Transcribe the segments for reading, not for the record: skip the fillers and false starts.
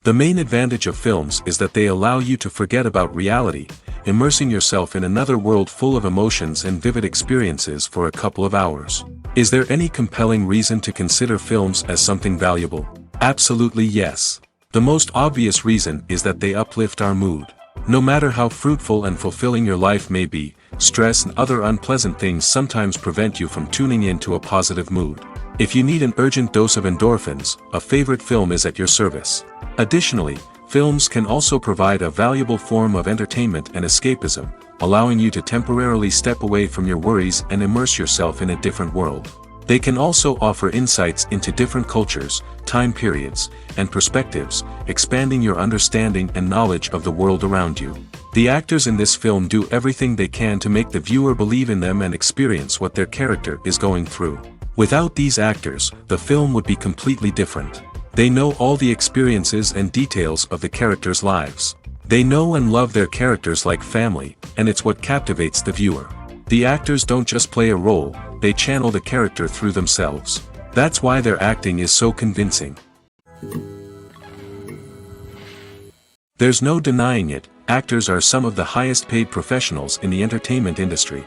The main advantage of films is that they allow you to forget about reality, immersing yourself in another world full of emotions and vivid experiences for a couple of hours. Is there any compelling reason to consider films as something valuable? Absolutely yes. The most obvious reason is that they uplift our mood. No matter how fruitful and fulfilling your life may be, stress and other unpleasant things sometimes prevent you from tuning into a positive mood. If you need an urgent dose of endorphins, a favorite film is at your service. Additionally, films can also provide a valuable form of entertainment and escapism, allowing you to temporarily step away from your worries and immerse yourself in a different world. They can also offer insights into different cultures, time periods, and perspectives, expanding your understanding and knowledge of the world around you. The actors in this film do everything they can to make the viewer believe in them and experience what their character is going through. Without these actors, the film would be completely different. They know all the experiences and details of the characters' lives. They know and love their characters like family, and it's what captivates the viewer. The actors don't just play a role, they channel the character through themselves. That's why their acting is so convincing. There's no denying it, actors are some of the highest paid professionals in the entertainment industry.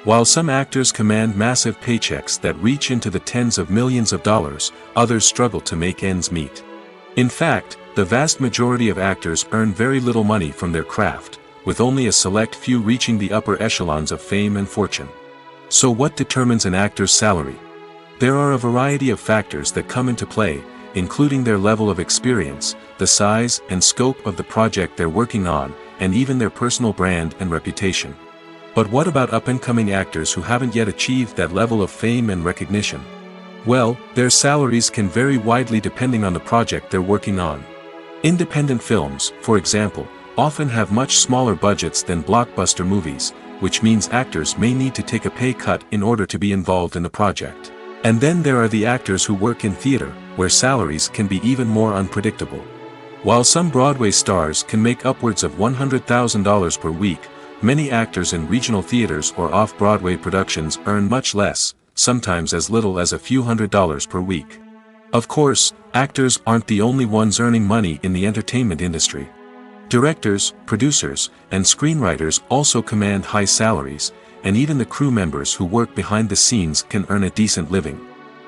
While some actors command massive paychecks that reach into the tens of millions of dollars, others struggle to make ends meet. In fact, the vast majority of actors earn very little money from their craft, with only a select few reaching the upper echelons of fame and fortune. So what determines an actor's salary? There are a variety of factors that come into play, including their level of experience, the size and scope of the project they're working on, and even their personal brand and reputation. But what about up-and-coming actors who haven't yet achieved that level of fame and recognition? Well, their salaries can vary widely depending on the project they're working on. Independent films, for example, often have much smaller budgets than blockbuster movies, which means actors may need to take a pay cut in order to be involved in the project. And then there are the actors who work in theater, where salaries can be even more unpredictable. While some Broadway stars can make upwards of $100,000 per week, many actors in regional theaters or off-Broadway productions earn much less, sometimes as little as a few $100s per week. Of course, actors aren't the only ones earning money in the entertainment industry. Directors, producers, and screenwriters also command high salaries, and even the crew members who work behind the scenes can earn a decent living.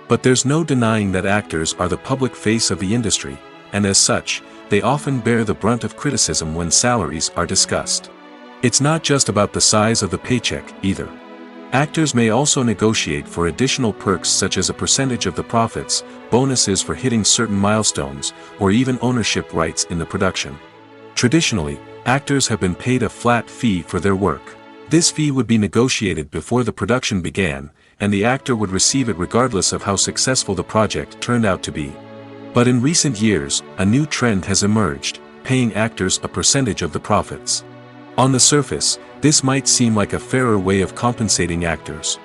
But there's no denying that actors are the public face of the industry, and as such, they often bear the brunt of criticism when salaries are discussed. It's not just about the size of the paycheck, either. Actors may also negotiate for additional perks such as a percentage of the profits, bonuses for hitting certain milestones, or even ownership rights in the production. Traditionally, actors have been paid a flat fee for their work. This fee would be negotiated before the production began, and the actor would receive it regardless of how successful the project turned out to be. But in recent years, a new trend has emerged, paying actors a percentage of the profits. On the surface, this might seem like a fairer way of compensating actors.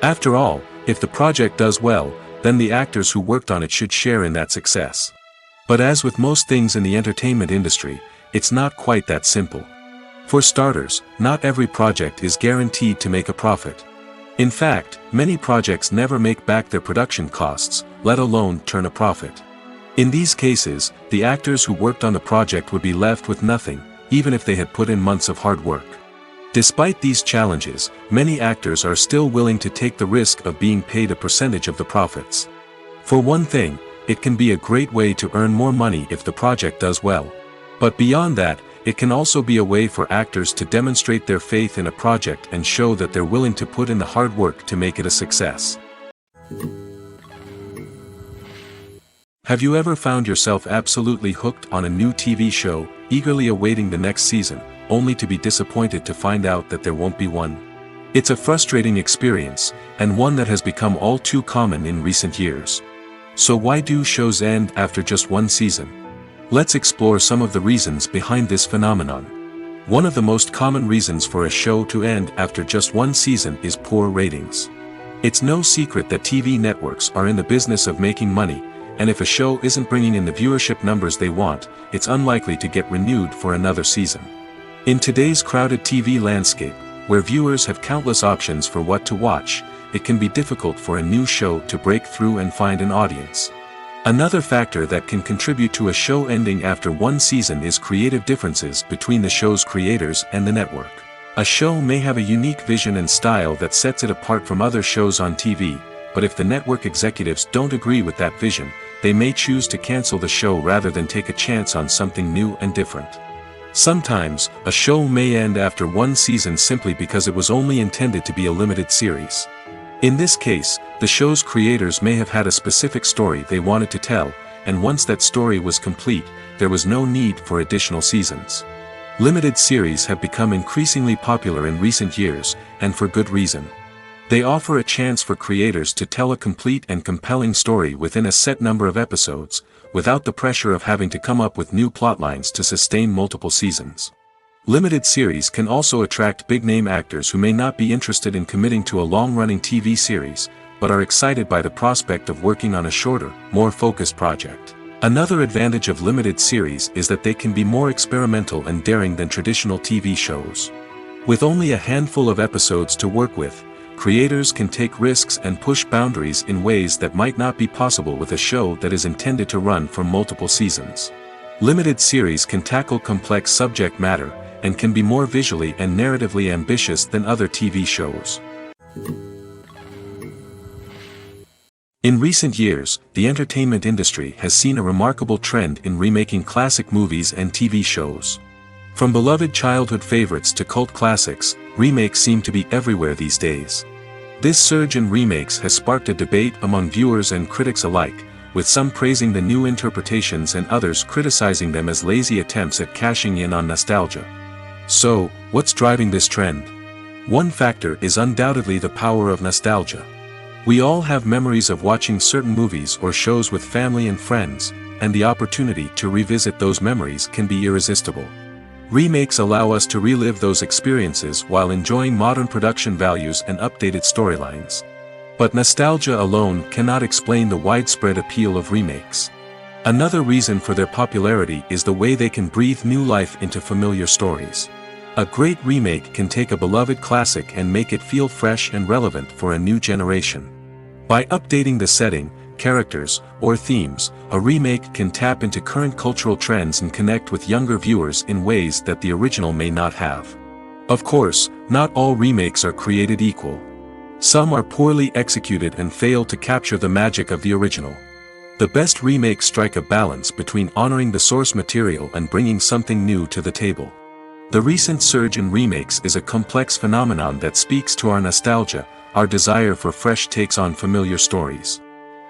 After all, if the project does well, then the actors who worked on it should share in that success. But as with most things in the entertainment industry, it's not quite that simple. For starters, not every project is guaranteed to make a profit. In fact, many projects never make back their production costs, let alone turn a profit. In these cases, the actors who worked on the project would be left with nothing, even if they had put in months of hard work. Despite these challenges, many actors are still willing to take the risk of being paid a percentage of the profits. For one thing, it can be a great way to earn more money if the project does well. But beyond that, it can also be a way for actors to demonstrate their faith in a project and show that they're willing to put in the hard work to make it a success. Have you ever found yourself absolutely hooked on a new TV show, eagerly awaiting the next season, only to be disappointed to find out that there won't be one? It's a frustrating experience, and one that has become all too common in recent years. So why do shows end after just one season? Let's explore some of the reasons behind this phenomenon. One of the most common reasons for a show to end after just one season is poor ratings. It's no secret that TV networks are in the business of making money, and if a show isn't bringing in the viewership numbers they want, it's unlikely to get renewed for another season. In today's crowded TV landscape, where viewers have countless options for what to watch, it can be difficult for a new show to break through and find an audience. Another factor that can contribute to a show ending after one season is creative differences between the show's creators and the network. A show may have a unique vision and style that sets it apart from other shows on TV, but if the network executives don't agree with that vision, they may choose to cancel the show rather than take a chance on something new and different. Sometimes, a show may end after one season simply because it was only intended to be a limited series. In this case, the show's creators may have had a specific story they wanted to tell, and once that story was complete, there was no need for additional seasons. Limited series have become increasingly popular in recent years, and for good reason. They offer a chance for creators to tell a complete and compelling story within a set number of episodes, without the pressure of having to come up with new plotlines to sustain multiple seasons. Limited series can also attract big-name actors who may not be interested in committing to a long-running TV series, but are excited by the prospect of working on a shorter, more focused project. Another advantage of limited series is that they can be more experimental and daring than traditional TV shows. With only a handful of episodes to work with, creators can take risks and push boundaries in ways that might not be possible with a show that is intended to run for multiple seasons. Limited series can tackle complex subject matter, and can be more visually and narratively ambitious than other TV shows. In recent years, the entertainment industry has seen a remarkable trend in remaking classic movies and TV shows. From beloved childhood favorites to cult classics, remakes seem to be everywhere these days. This surge in remakes has sparked a debate among viewers and critics alike, with some praising the new interpretations and others criticizing them as lazy attempts at cashing in on nostalgia. So, what's driving this trend? One factor is undoubtedly the power of nostalgia. We all have memories of watching certain movies or shows with family and friends, and the opportunity to revisit those memories can be irresistible. Remakes allow us to relive those experiences while enjoying modern production values and updated storylines. But nostalgia alone cannot explain the widespread appeal of remakes. Another reason for their popularity is the way they can breathe new life into familiar stories. A great remake can take a beloved classic and make it feel fresh and relevant for a new generation. By updating the setting, characters, or themes, a remake can tap into current cultural trends and connect with younger viewers in ways that the original may not have. Of course, not all remakes are created equal. Some are poorly executed and fail to capture the magic of the original. The best remakes strike a balance between honoring the source material and bringing something new to the table. The recent surge in remakes is a complex phenomenon that speaks to our nostalgia, our desire for fresh takes on familiar stories.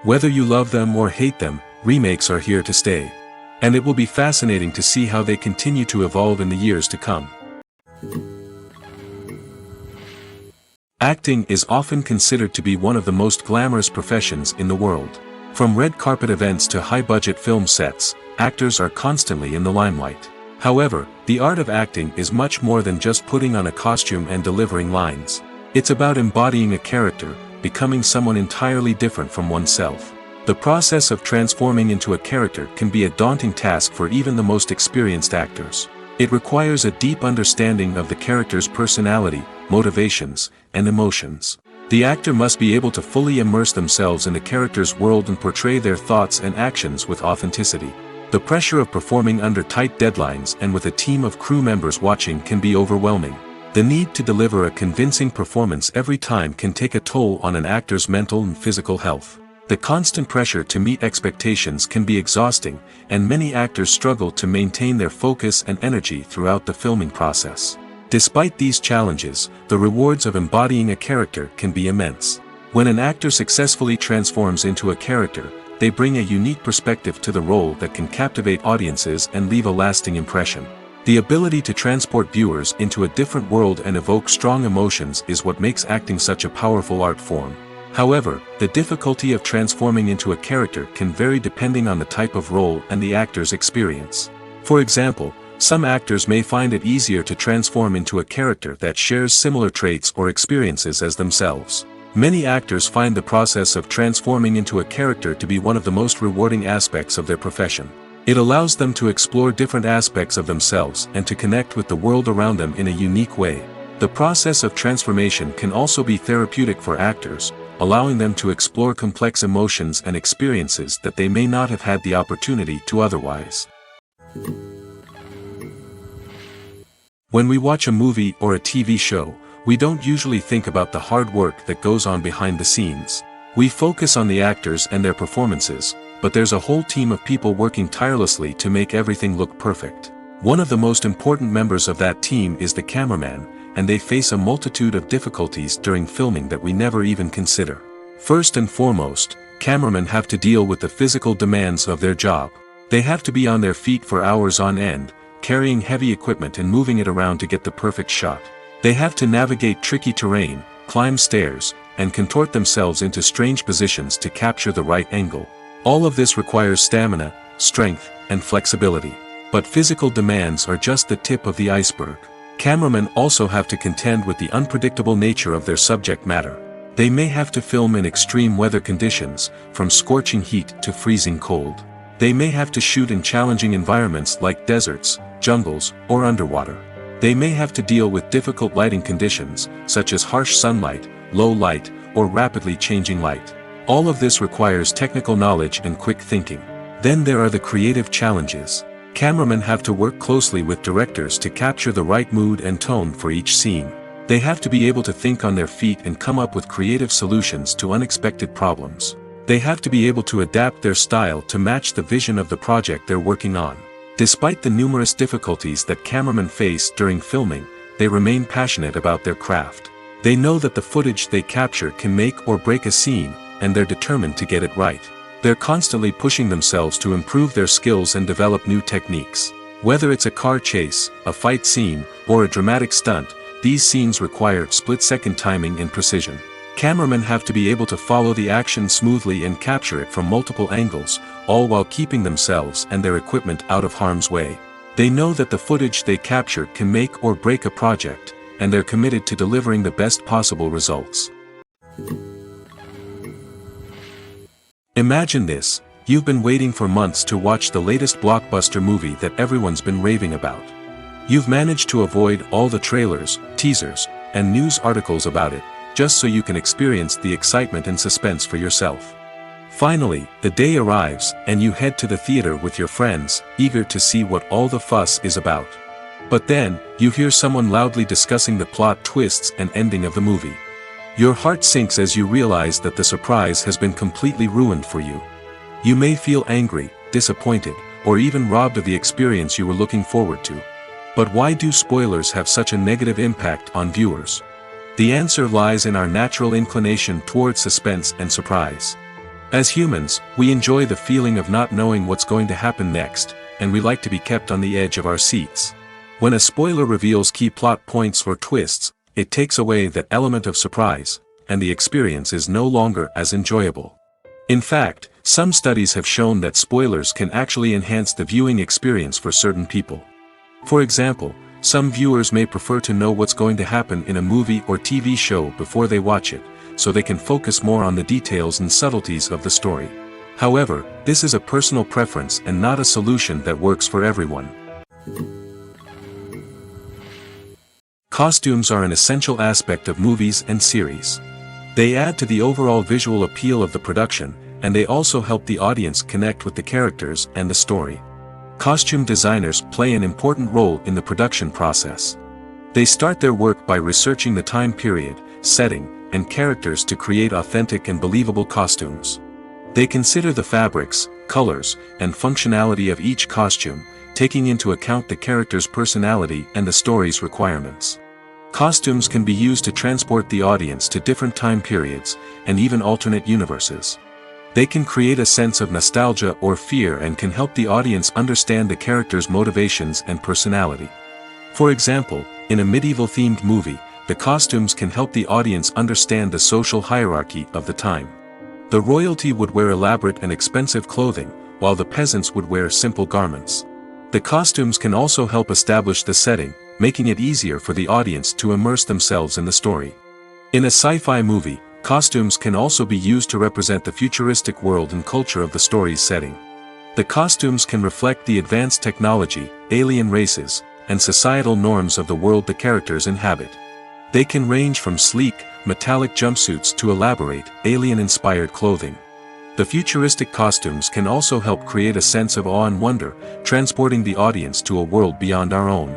Whether you love them or hate them, remakes are here to stay. And it will be fascinating to see how they continue to evolve in the years to come. Acting is often considered to be one of the most glamorous professions in the world. From red carpet events to high-budget film sets, actors are constantly in the limelight. However, the art of acting is much more than just putting on a costume and delivering lines. It's about embodying a character, becoming someone entirely different from oneself. The process of transforming into a character can be a daunting task for even the most experienced actors. It requires a deep understanding of the character's personality, motivations, and emotions. The actor must be able to fully immerse themselves in the character's world and portray their thoughts and actions with authenticity. The pressure of performing under tight deadlines and with a team of crew members watching can be overwhelming. The need to deliver a convincing performance every time can take a toll on an actor's mental and physical health. The constant pressure to meet expectations can be exhausting, and many actors struggle to maintain their focus and energy throughout the filming process. Despite these challenges, the rewards of embodying a character can be immense. When an actor successfully transforms into a character, they bring a unique perspective to the role that can captivate audiences and leave a lasting impression. The ability to transport viewers into a different world and evoke strong emotions is what makes acting such a powerful art form. However, the difficulty of transforming into a character can vary depending on the type of role and the actor's experience. For example, some actors may find it easier to transform into a character that shares similar traits or experiences as themselves. Many actors find the process of transforming into a character to be one of the most rewarding aspects of their profession. It allows them to explore different aspects of themselves and to connect with the world around them in a unique way. The process of transformation can also be therapeutic for actors, allowing them to explore complex emotions and experiences that they may not have had the opportunity to otherwise. When we watch a movie or a TV show, we don't usually think about the hard work that goes on behind the scenes. We focus on the actors and their performances, but there's a whole team of people working tirelessly to make everything look perfect. One of the most important members of that team is the cameraman, and they face a multitude of difficulties during filming that we never even consider. First and foremost, cameramen have to deal with the physical demands of their job. They have to be on their feet for hours on end, carrying heavy equipment and moving it around to get the perfect shot. They have to navigate tricky terrain, climb stairs, and contort themselves into strange positions to capture the right angle. All of this requires stamina, strength, and flexibility. But physical demands are just the tip of the iceberg. Cameramen also have to contend with the unpredictable nature of their subject matter. They may have to film in extreme weather conditions, from scorching heat to freezing cold. They may have to shoot in challenging environments like deserts, jungles, or underwater. They may have to deal with difficult lighting conditions, such as harsh sunlight, low light, or rapidly changing light. All of this requires technical knowledge and quick thinking. Then there are the creative challenges. Cameramen have to work closely with directors to capture the right mood and tone for each scene. They have to be able to think on their feet and come up with creative solutions to unexpected problems. They have to be able to adapt their style to match the vision of the project they're working on. Despite the numerous difficulties that cameramen face during filming, they remain passionate about their craft. They know that the footage they capture can make or break a scene, and they're determined to get it right. They're constantly pushing themselves to improve their skills and develop new techniques. Whether it's a car chase, a fight scene, or a dramatic stunt, these scenes require split-second timing and precision. Cameramen have to be able to follow the action smoothly and capture it from multiple angles, all while keeping themselves and their equipment out of harm's way. They know that the footage they capture can make or break a project, and they're committed to delivering the best possible results. Imagine this: you've been waiting for months to watch the latest blockbuster movie that everyone's been raving about. You've managed to avoid all the trailers, teasers, and news articles about it, just so you can experience the excitement and suspense for yourself. Finally, the day arrives, and you head to the theater with your friends, eager to see what all the fuss is about. But then, you hear someone loudly discussing the plot twists and ending of the movie. Your heart sinks as you realize that the surprise has been completely ruined for you. You may feel angry, disappointed, or even robbed of the experience you were looking forward to. But why do spoilers have such a negative impact on viewers? The answer lies in our natural inclination towards suspense and surprise. As humans, we enjoy the feeling of not knowing what's going to happen next, and we like to be kept on the edge of our seats. When a spoiler reveals key plot points or twists, it takes away that element of surprise, and the experience is no longer as enjoyable. In fact, some studies have shown that spoilers can actually enhance the viewing experience for certain people. For example, some viewers may prefer to know what's going to happen in a movie or TV show before they watch it, so they can focus more on the details and subtleties of the story. However, this is a personal preference and not a solution that works for everyone. Costumes are an essential aspect of movies and series. They add to the overall visual appeal of the production, and they also help the audience connect with the characters and the story. Costume designers play an important role in the production process. They start their work by researching the time period, setting, and characters to create authentic and believable costumes. They consider the fabrics, colors, and functionality of each costume, taking into account the character's personality and the story's requirements. Costumes can be used to transport the audience to different time periods, and even alternate universes. They can create a sense of nostalgia or fear and can help the audience understand the character's motivations and personality. For example, in a medieval-themed movie, the costumes can help the audience understand the social hierarchy of the time. The royalty would wear elaborate and expensive clothing, while the peasants would wear simple garments. The costumes can also help establish the setting, making it easier for the audience to immerse themselves in the story. In a sci-fi movie, costumes can also be used to represent the futuristic world and culture of the story's setting. The costumes can reflect the advanced technology, alien races, and societal norms of the world the characters inhabit. They can range from sleek, metallic jumpsuits to elaborate, alien-inspired clothing. The futuristic costumes can also help create a sense of awe and wonder, transporting the audience to a world beyond our own.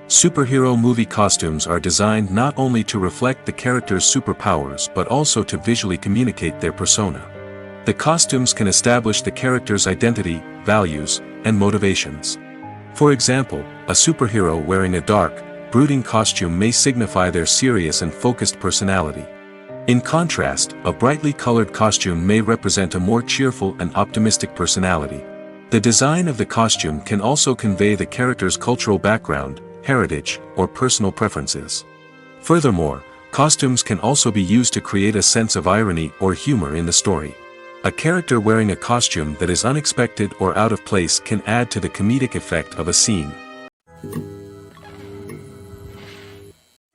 Superhero movie costumes are designed not only to reflect the character's superpowers but also to visually communicate their persona. The costumes can establish the character's identity, values, and motivations. For example, a superhero wearing a dark, brooding costume may signify their serious and focused personality. In contrast, a brightly colored costume may represent a more cheerful and optimistic personality. The design of the costume can also convey the character's cultural background, heritage, or personal preferences. Furthermore, costumes can also be used to create a sense of irony or humor in the story. A character wearing a costume that is unexpected or out of place can add to the comedic effect of a scene.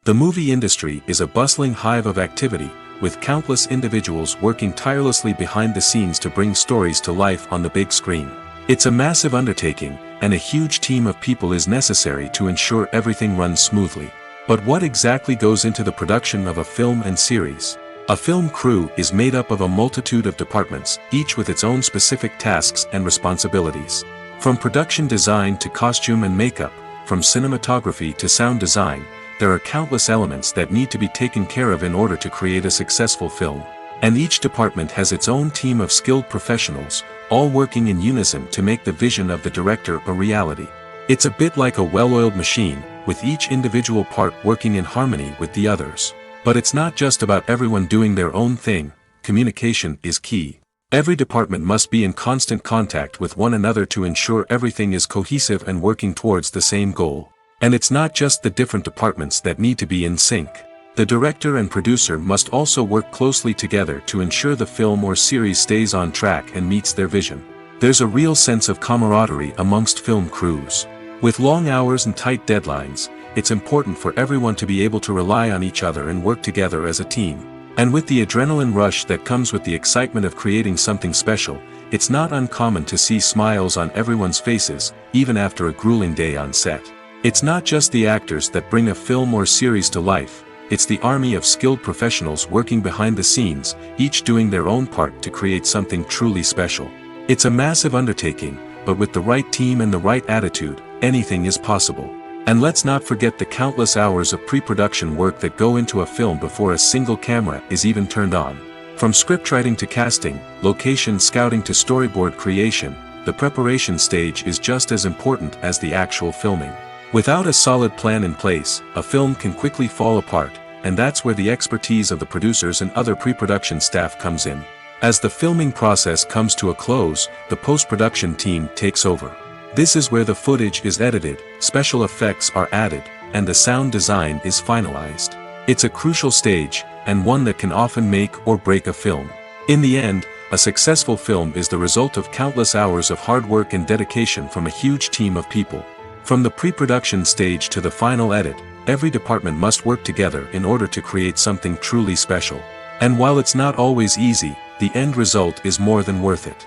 The movie industry is a bustling hive of activity, with countless individuals working tirelessly behind the scenes to bring stories to life on the big screen. It's a massive undertaking, and a huge team of people is necessary to ensure everything runs smoothly. But what exactly goes into the production of a film and series? A film crew is made up of a multitude of departments, each with its own specific tasks and responsibilities. From production design to costume and makeup, from cinematography to sound design, there are countless elements that need to be taken care of in order to create a successful film. And each department has its own team of skilled professionals, all working in unison to make the vision of the director a reality. It's a bit like a well-oiled machine, with each individual part working in harmony with the others. But it's not just about everyone doing their own thing. Communication is key. Every department must be in constant contact with one another to ensure everything is cohesive and working towards the same goal. And it's not just the different departments that need to be in sync. The director and producer must also work closely together to ensure the film or series stays on track and meets their vision. There's a real sense of camaraderie amongst film crews. With long hours and tight deadlines, it's important for everyone to be able to rely on each other and work together as a team. And with the adrenaline rush that comes with the excitement of creating something special, it's not uncommon to see smiles on everyone's faces, even after a grueling day on set. It's not just the actors that bring a film or series to life, it's the army of skilled professionals working behind the scenes, each doing their own part to create something truly special. It's a massive undertaking, but with the right team and the right attitude, anything is possible. And let's not forget the countless hours of pre-production work that go into a film before a single camera is even turned on. From scriptwriting to casting, location scouting to storyboard creation, the preparation stage is just as important as the actual filming. Without a solid plan in place, a film can quickly fall apart, and that's where the expertise of the producers and other pre-production staff comes in. As the filming process comes to a close, the post-production team takes over. This is where the footage is edited, special effects are added, and the sound design is finalized. It's a crucial stage, and one that can often make or break a film. In the end, a successful film is the result of countless hours of hard work and dedication from a huge team of people. From the pre-production stage to the final edit, every department must work together in order to create something truly special. And while it's not always easy, the end result is more than worth it.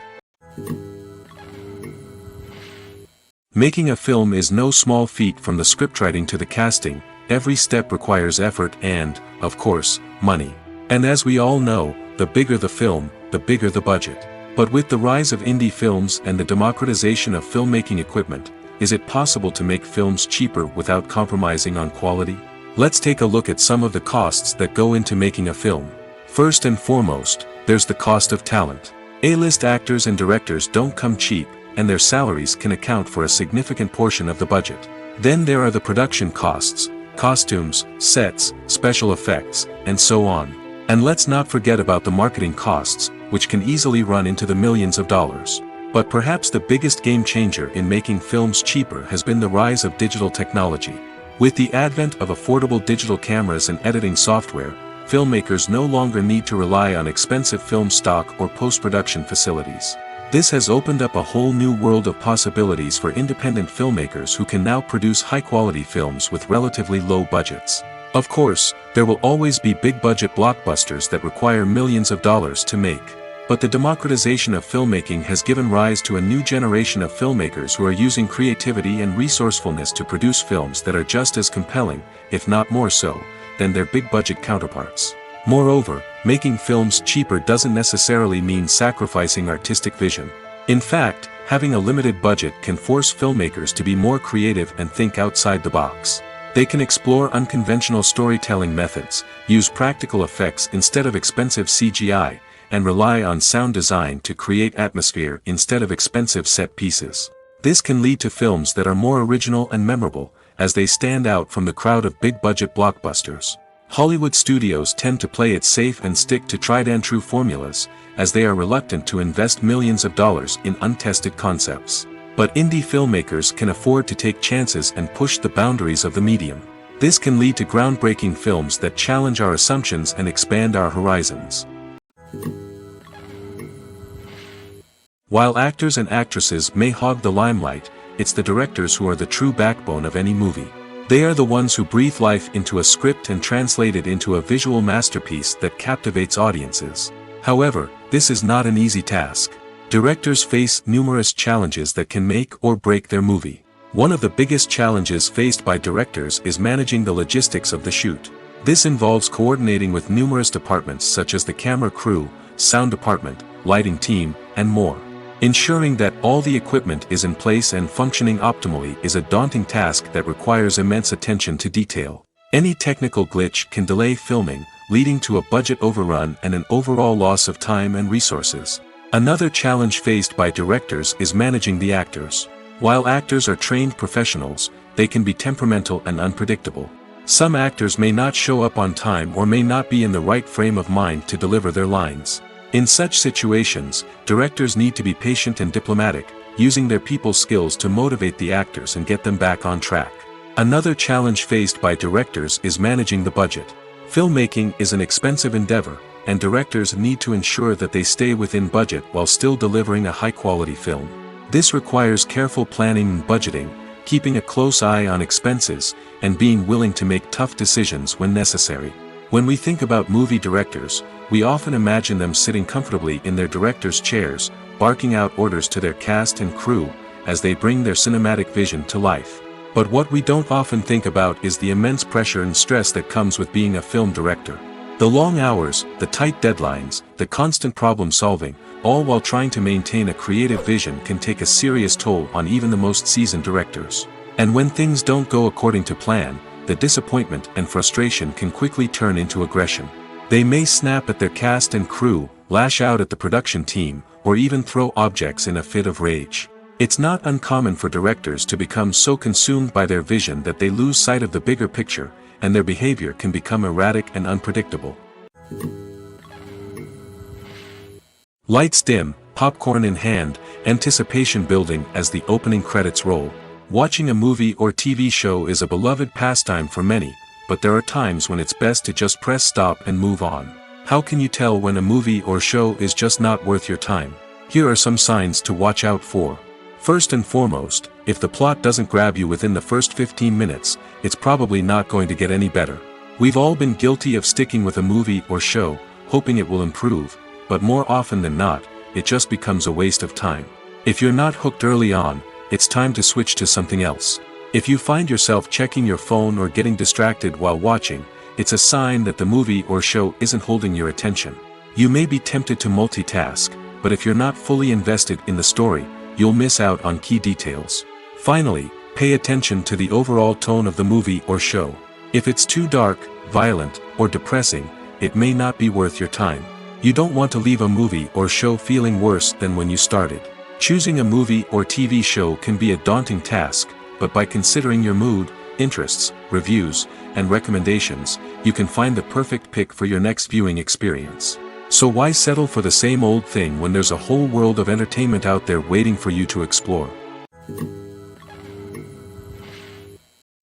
Making a film is no small feat. From the scriptwriting to the casting, every step requires effort and, of course, money. And as we all know, the bigger the film, the bigger the budget. But with the rise of indie films and the democratization of filmmaking equipment, is it possible to make films cheaper without compromising on quality? Let's take a look at some of the costs that go into making a film. First and foremost, there's the cost of talent. A-list actors and directors don't come cheap, and their salaries can account for a significant portion of the budget. Then there are the production costs, costumes, sets, special effects, and so on. And let's not forget about the marketing costs, which can easily run into the millions of dollars. But perhaps the biggest game changer in making films cheaper has been the rise of digital technology. With the advent of affordable digital cameras and editing software, filmmakers no longer need to rely on expensive film stock or post-production facilities. This has opened up a whole new world of possibilities for independent filmmakers who can now produce high-quality films with relatively low budgets. Of course, there will always be big-budget blockbusters that require millions of dollars to make. But the democratization of filmmaking has given rise to a new generation of filmmakers who are using creativity and resourcefulness to produce films that are just as compelling, if not more so, than their big-budget counterparts. Moreover, making films cheaper doesn't necessarily mean sacrificing artistic vision. In fact, having a limited budget can force filmmakers to be more creative and think outside the box. They can explore unconventional storytelling methods, use practical effects instead of expensive CGI, and rely on sound design to create atmosphere instead of expensive set pieces. This can lead to films that are more original and memorable, as they stand out from the crowd of big-budget blockbusters. Hollywood studios tend to play it safe and stick to tried-and-true formulas, as they are reluctant to invest millions of dollars in untested concepts. But indie filmmakers can afford to take chances and push the boundaries of the medium. This can lead to groundbreaking films that challenge our assumptions and expand our horizons. While actors and actresses may hog the limelight, it's the directors who are the true backbone of any movie. They are the ones who breathe life into a script and translate it into a visual masterpiece that captivates audiences. However, this is not an easy task. Directors face numerous challenges that can make or break their movie. One of the biggest challenges faced by directors is managing the logistics of the shoot. This involves coordinating with numerous departments such as the camera crew, sound department, lighting team, and more. Ensuring that all the equipment is in place and functioning optimally is a daunting task that requires immense attention to detail. Any technical glitch can delay filming, leading to a budget overrun and an overall loss of time and resources. Another challenge faced by directors is managing the actors. While actors are trained professionals, they can be temperamental and unpredictable. Some actors may not show up on time or may not be in the right frame of mind to deliver their lines. In such situations, directors need to be patient and diplomatic, using their people skills to motivate the actors and get them back on track. Another challenge faced by directors is managing the budget. Filmmaking is an expensive endeavor, and directors need to ensure that they stay within budget while still delivering a high-quality film. This requires careful planning and budgeting, keeping a close eye on expenses, and being willing to make tough decisions when necessary. When we think about movie directors, we often imagine them sitting comfortably in their director's chairs, barking out orders to their cast and crew, as they bring their cinematic vision to life. But what we don't often think about is the immense pressure and stress that comes with being a film director. The long hours, the tight deadlines, the constant problem solving, all while trying to maintain a creative vision can take a serious toll on even the most seasoned directors. And when things don't go according to plan, the disappointment and frustration can quickly turn into aggression. They may snap at their cast and crew, lash out at the production team, or even throw objects in a fit of rage. It's not uncommon for directors to become so consumed by their vision that they lose sight of the bigger picture, and their behavior can become erratic and unpredictable. Lights dim, popcorn in hand, anticipation building as the opening credits roll. Watching a movie or TV show is a beloved pastime for many, but there are times when it's best to just press stop and move on. How can you tell when a movie or show is just not worth your time? Here are some signs to watch out for. First and foremost, if the plot doesn't grab you within the first 15 minutes, it's probably not going to get any better. We've all been guilty of sticking with a movie or show, hoping it will improve, but more often than not, it just becomes a waste of time. If you're not hooked early on, it's time to switch to something else. If you find yourself checking your phone or getting distracted while watching, it's a sign that the movie or show isn't holding your attention. You may be tempted to multitask, but if you're not fully invested in the story, you'll miss out on key details. Finally, pay attention to the overall tone of the movie or show. If it's too dark, violent, or depressing, it may not be worth your time. You don't want to leave a movie or show feeling worse than when you started. Choosing a movie or TV show can be a daunting task, but by considering your mood, interests, reviews, and recommendations, you can find the perfect pick for your next viewing experience. So why settle for the same old thing when there's a whole world of entertainment out there waiting for you to explore?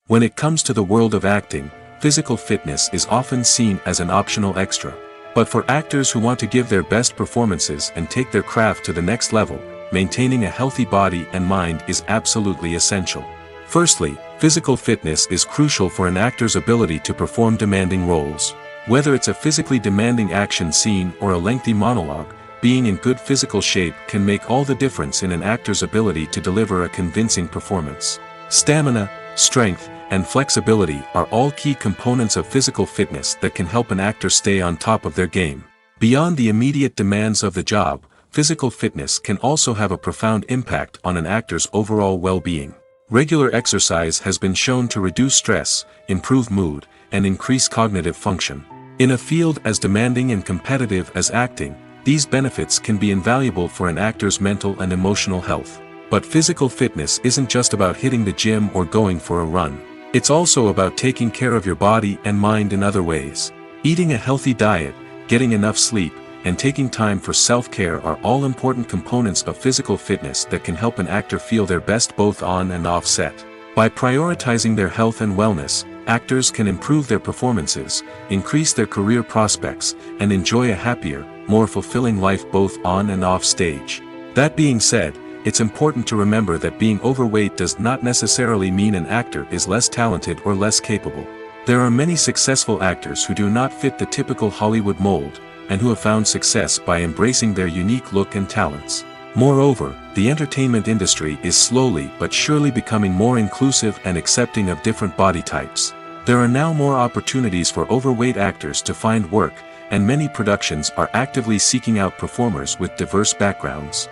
When it comes to the world of acting, physical fitness is often seen as an optional extra. But for actors who want to give their best performances and take their craft to the next level, maintaining a healthy body and mind is absolutely essential. Firstly, physical fitness is crucial for an actor's ability to perform demanding roles. Whether it's a physically demanding action scene or a lengthy monologue, being in good physical shape can make all the difference in an actor's ability to deliver a convincing performance. Stamina, strength, and flexibility are all key components of physical fitness that can help an actor stay on top of their game. Beyond the immediate demands of the job, physical fitness can also have a profound impact on an actor's overall well-being. Regular exercise has been shown to reduce stress, improve mood, and increase cognitive function. In a field as demanding and competitive as acting, these benefits can be invaluable for an actor's mental and emotional health. But physical fitness isn't just about hitting the gym or going for a run. It's also about taking care of your body and mind in other ways. Eating a healthy diet, getting enough sleep, and taking time for self-care are all important components of physical fitness that can help an actor feel their best both on and off set. By prioritizing their health and wellness, actors can improve their performances, increase their career prospects, and enjoy a happier, more fulfilling life both on and off stage. That being said, it's important to remember that being overweight does not necessarily mean an actor is less talented or less capable. There are many successful actors who do not fit the typical Hollywood mold, and who have found success by embracing their unique look and talents. Moreover, the entertainment industry is slowly but surely becoming more inclusive and accepting of different body types. There are now more opportunities for overweight actors to find work, and many productions are actively seeking out performers with diverse backgrounds.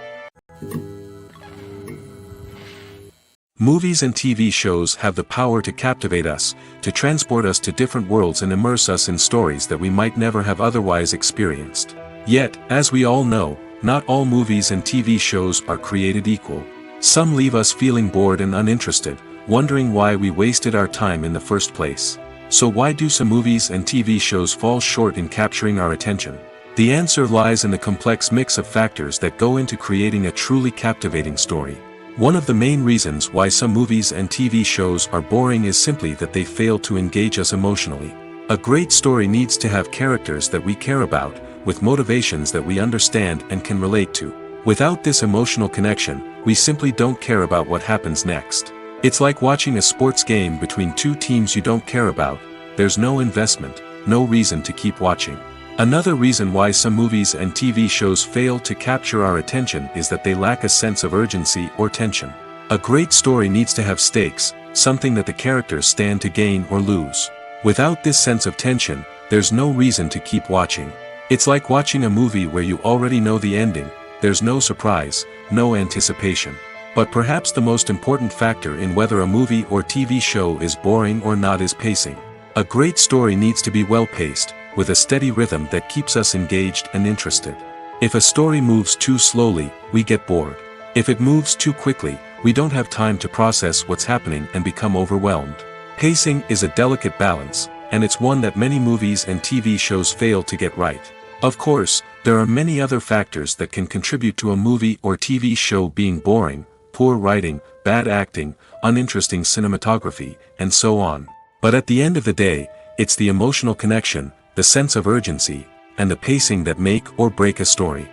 Movies and TV shows have the power to captivate us, to transport us to different worlds and immerse us in stories that we might never have otherwise experienced. Yet, as we all know, not all movies and TV shows are created equal. Some leave us feeling bored and uninterested, wondering why we wasted our time in the first place. So why do some movies and TV shows fall short in capturing our attention? The answer lies in the complex mix of factors that go into creating a truly captivating story. One of the main reasons why some movies and TV shows are boring is simply that they fail to engage us emotionally. A great story needs to have characters that we care about, with motivations that we understand and can relate to. Without this emotional connection, we simply don't care about what happens next. It's like watching a sports game between two teams you don't care about. There's no investment, no reason to keep watching. Another reason why some movies and TV shows fail to capture our attention is that they lack a sense of urgency or tension. A great story needs to have stakes, something that the characters stand to gain or lose. Without this sense of tension, there's no reason to keep watching. It's like watching a movie where you already know the ending. There's no surprise, no anticipation. But perhaps the most important factor in whether a movie or TV show is boring or not is pacing. A great story needs to be well-paced, with a steady rhythm that keeps us engaged and interested. If a story moves too slowly, we get bored. If it moves too quickly, we don't have time to process what's happening and become overwhelmed. Pacing is a delicate balance, and it's one that many movies and TV shows fail to get right. Of course, there are many other factors that can contribute to a movie or TV show being boring: poor writing, bad acting, uninteresting cinematography, and so on. But at the end of the day, it's the emotional connection, the sense of urgency, and the pacing that make or break a story.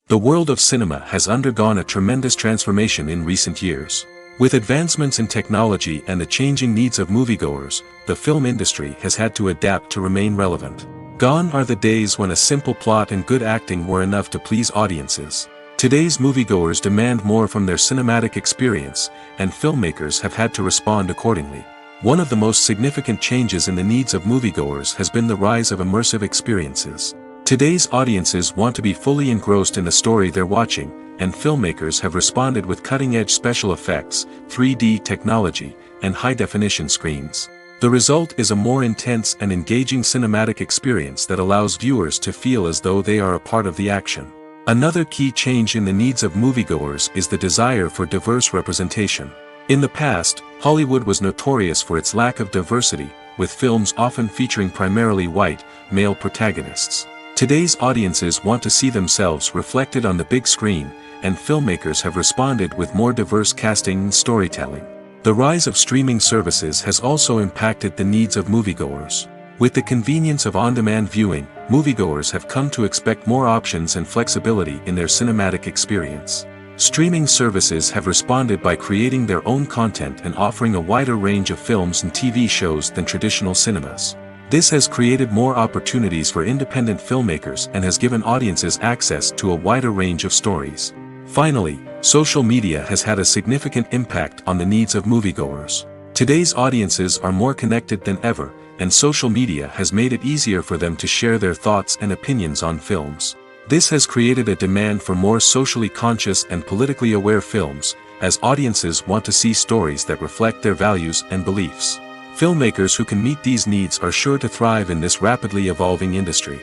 The world of cinema has undergone a tremendous transformation in recent years. With advancements in technology and the changing needs of moviegoers, the film industry has had to adapt to remain relevant. Gone are the days when a simple plot and good acting were enough to please audiences. Today's moviegoers demand more from their cinematic experience, and filmmakers have had to respond accordingly. One of the most significant changes in the needs of moviegoers has been the rise of immersive experiences. Today's audiences want to be fully engrossed in the story they're watching, and filmmakers have responded with cutting-edge special effects, 3D technology, and high-definition screens. The result is a more intense and engaging cinematic experience that allows viewers to feel as though they are a part of the action. Another key change in the needs of moviegoers is the desire for diverse representation. In the past, Hollywood was notorious for its lack of diversity, with films often featuring primarily white, male protagonists. Today's audiences want to see themselves reflected on the big screen, and filmmakers have responded with more diverse casting and storytelling. The rise of streaming services has also impacted the needs of moviegoers. With the convenience of on-demand viewing, moviegoers have come to expect more options and flexibility in their cinematic experience. Streaming services have responded by creating their own content and offering a wider range of films and TV shows than traditional cinemas. This has created more opportunities for independent filmmakers and has given audiences access to a wider range of stories. Finally, Social media has had a significant impact on the needs of moviegoers. Today's audiences are more connected than ever, and social media has made it easier for them to share their thoughts and opinions on films. This has created a demand for more socially conscious and politically aware films, as audiences want to see stories that reflect their values and beliefs. Filmmakers who can meet these needs are sure to thrive in this rapidly evolving industry.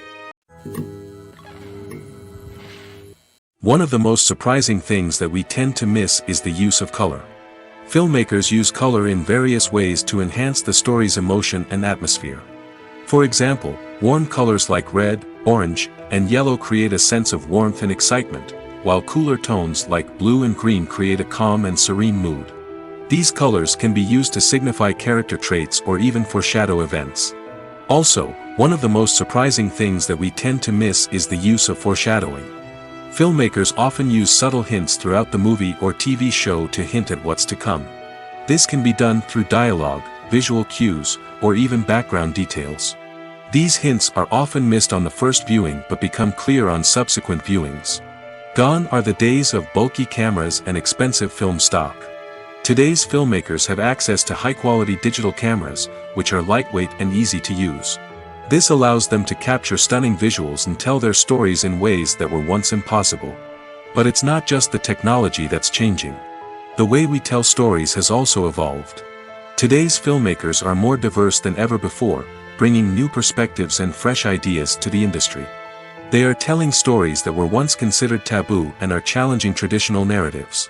One of the most surprising things that we tend to miss is the use of color. Filmmakers use color in various ways to enhance the story's emotion and atmosphere. For example, warm colors like red, orange, and yellow create a sense of warmth and excitement, while cooler tones like blue and green create a calm and serene mood. These colors can be used to signify character traits or even foreshadow events. Also, one of the most surprising things that we tend to miss is the use of foreshadowing. Filmmakers often use subtle hints throughout the movie or TV show to hint at what's to come. This can be done through dialogue, visual cues, or even background details. These hints are often missed on the first viewing but become clear on subsequent viewings. Gone are the days of bulky cameras and expensive film stock. Today's filmmakers have access to high-quality digital cameras, which are lightweight and easy to use. This allows them to capture stunning visuals and tell their stories in ways that were once impossible. But it's not just the technology that's changing. The way we tell stories has also evolved. Today's filmmakers are more diverse than ever before, bringing new perspectives and fresh ideas to the industry. They are telling stories that were once considered taboo and are challenging traditional narratives.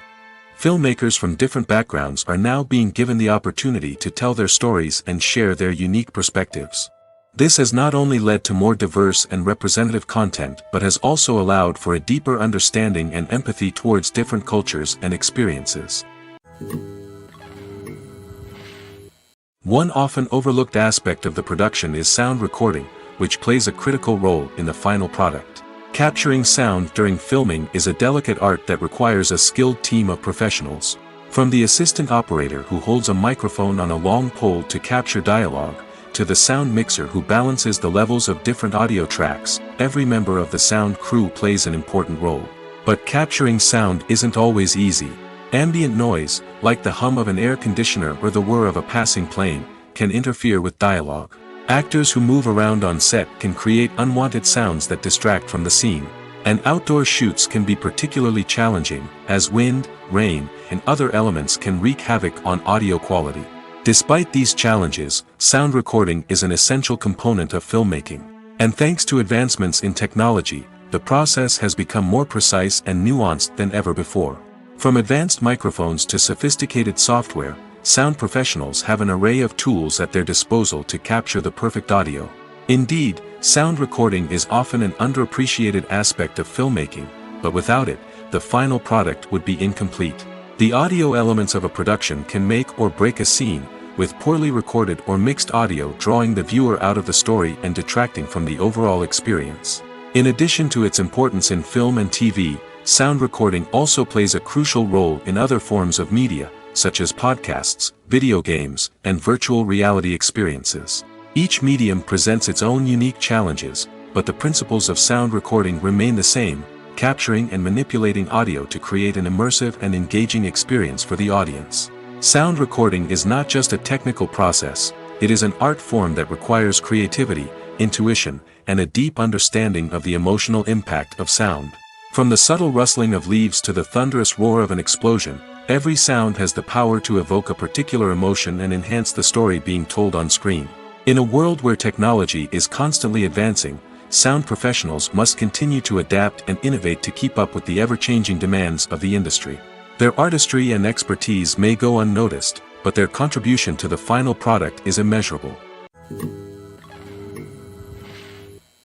Filmmakers from different backgrounds are now being given the opportunity to tell their stories and share their unique perspectives. This has not only led to more diverse and representative content but has also allowed for a deeper understanding and empathy towards different cultures and experiences. One often overlooked aspect of the production is sound recording, which plays a critical role in the final product. Capturing sound during filming is a delicate art that requires a skilled team of professionals. From the assistant operator who holds a microphone on a long pole to capture dialogue, to the sound mixer who balances the levels of different audio tracks, every member of the sound crew plays an important role. But capturing sound isn't always easy. Ambient noise, like the hum of an air conditioner or the whir of a passing plane, can interfere with dialogue. Actors who move around on set can create unwanted sounds that distract from the scene. And outdoor shoots can be particularly challenging, as wind, rain, and other elements can wreak havoc on audio quality. Despite these challenges, sound recording is an essential component of filmmaking. And thanks to advancements in technology, the process has become more precise and nuanced than ever before. From advanced microphones to sophisticated software, sound professionals have an array of tools at their disposal to capture the perfect audio. Indeed, sound recording is often an underappreciated aspect of filmmaking, but without it, the final product would be incomplete. The audio elements of a production can make or break a scene, with poorly recorded or mixed audio drawing the viewer out of the story and detracting from the overall experience. In addition to its importance in film and TV, sound recording also plays a crucial role in other forms of media, such as podcasts, video games, and virtual reality experiences. Each medium presents its own unique challenges, but the principles of sound recording remain the same, capturing and manipulating audio to create an immersive and engaging experience for the audience. Sound recording is not just a technical process, it is an art form that requires creativity, intuition, and a deep understanding of the emotional impact of sound. From the subtle rustling of leaves to the thunderous roar of an explosion, every sound has the power to evoke a particular emotion and enhance the story being told on screen. In a world where technology is constantly advancing, sound professionals must continue to adapt and innovate to keep up with the ever-changing demands of the industry. Their artistry and expertise may go unnoticed, but their contribution to the final product is immeasurable.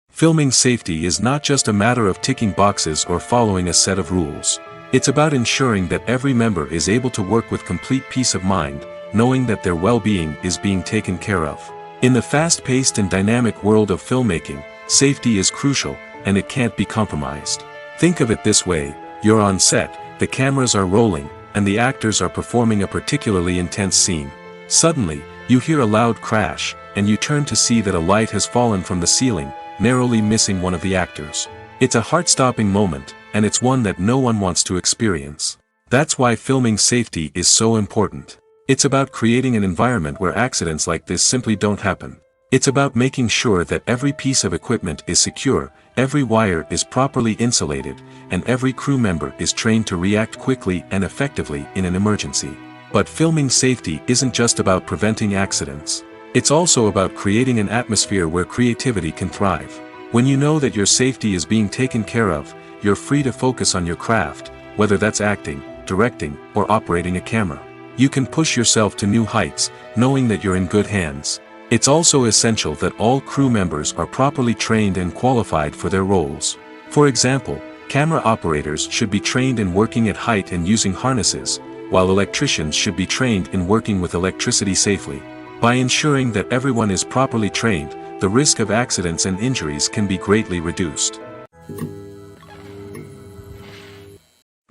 Filming safety is not just a matter of ticking boxes or following a set of rules. It's about ensuring that every member is able to work with complete peace of mind, knowing that their well-being is being taken care of. In the fast-paced and dynamic world of filmmaking, safety is crucial, and it can't be compromised. Think of it this way: you're on set, the cameras are rolling, and the actors are performing a particularly intense scene. Suddenly, you hear a loud crash, and you turn to see that a light has fallen from the ceiling, narrowly missing one of the actors. It's a heart-stopping moment, and it's one that no one wants to experience. That's why filming safety is so important. It's about creating an environment where accidents like this simply don't happen. It's about making sure that every piece of equipment is secure, every wire is properly insulated, and every crew member is trained to react quickly and effectively in an emergency. But filming safety isn't just about preventing accidents. It's also about creating an atmosphere where creativity can thrive. When you know that your safety is being taken care of, you're free to focus on your craft, whether that's acting, directing, or operating a camera. You can push yourself to new heights, knowing that you're in good hands. It's also essential that all crew members are properly trained and qualified for their roles. For example, camera operators should be trained in working at height and using harnesses, while electricians should be trained in working with electricity safely. By ensuring that everyone is properly trained, the risk of accidents and injuries can be greatly reduced.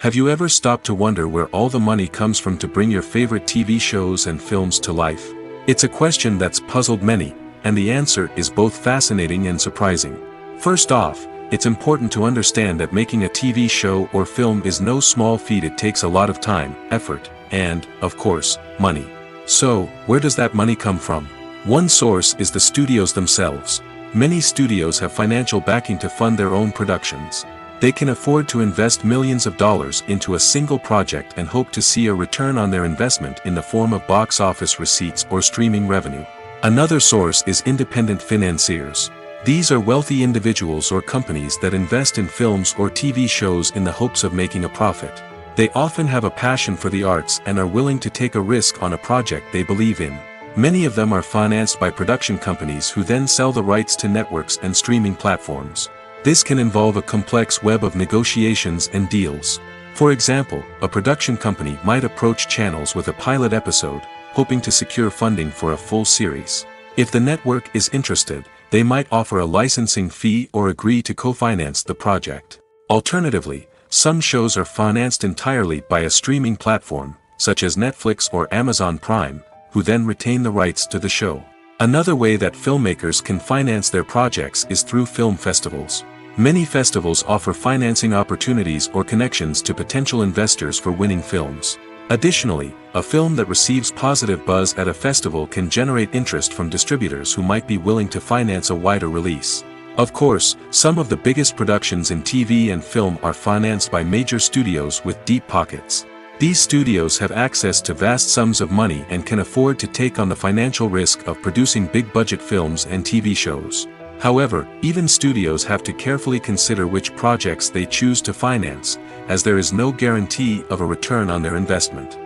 Have you ever stopped to wonder where all the money comes from to bring your favorite TV shows and films to life? It's a question that's puzzled many, and the answer is both fascinating and surprising. First off, it's important to understand that making a TV show or film is no small feat. It takes a lot of time, effort, and, of course, money. So, where does that money come from? One source is the studios themselves. Many studios have financial backing to fund their own productions. They can afford to invest millions of dollars into a single project and hope to see a return on their investment in the form of box office receipts or streaming revenue. Another source is independent financiers. These are wealthy individuals or companies that invest in films or TV shows in the hopes of making a profit. They often have a passion for the arts and are willing to take a risk on a project they believe in. Many of them are financed by production companies who then sell the rights to networks and streaming platforms. This can involve a complex web of negotiations and deals. For example, a production company might approach channels with a pilot episode, hoping to secure funding for a full series. If the network is interested, they might offer a licensing fee or agree to co-finance the project. Alternatively, some shows are financed entirely by a streaming platform, such as Netflix or Amazon Prime, who then retain the rights to the show. Another way that filmmakers can finance their projects is through film festivals. Many festivals offer financing opportunities or connections to potential investors for winning films. Additionally, a film that receives positive buzz at a festival can generate interest from distributors who might be willing to finance a wider release. Of course, some of the biggest productions in TV and film are financed by major studios with deep pockets. These studios have access to vast sums of money and can afford to take on the financial risk of producing big-budget films and TV shows. However, even studios have to carefully consider which projects they choose to finance, as there is no guarantee of a return on their investment.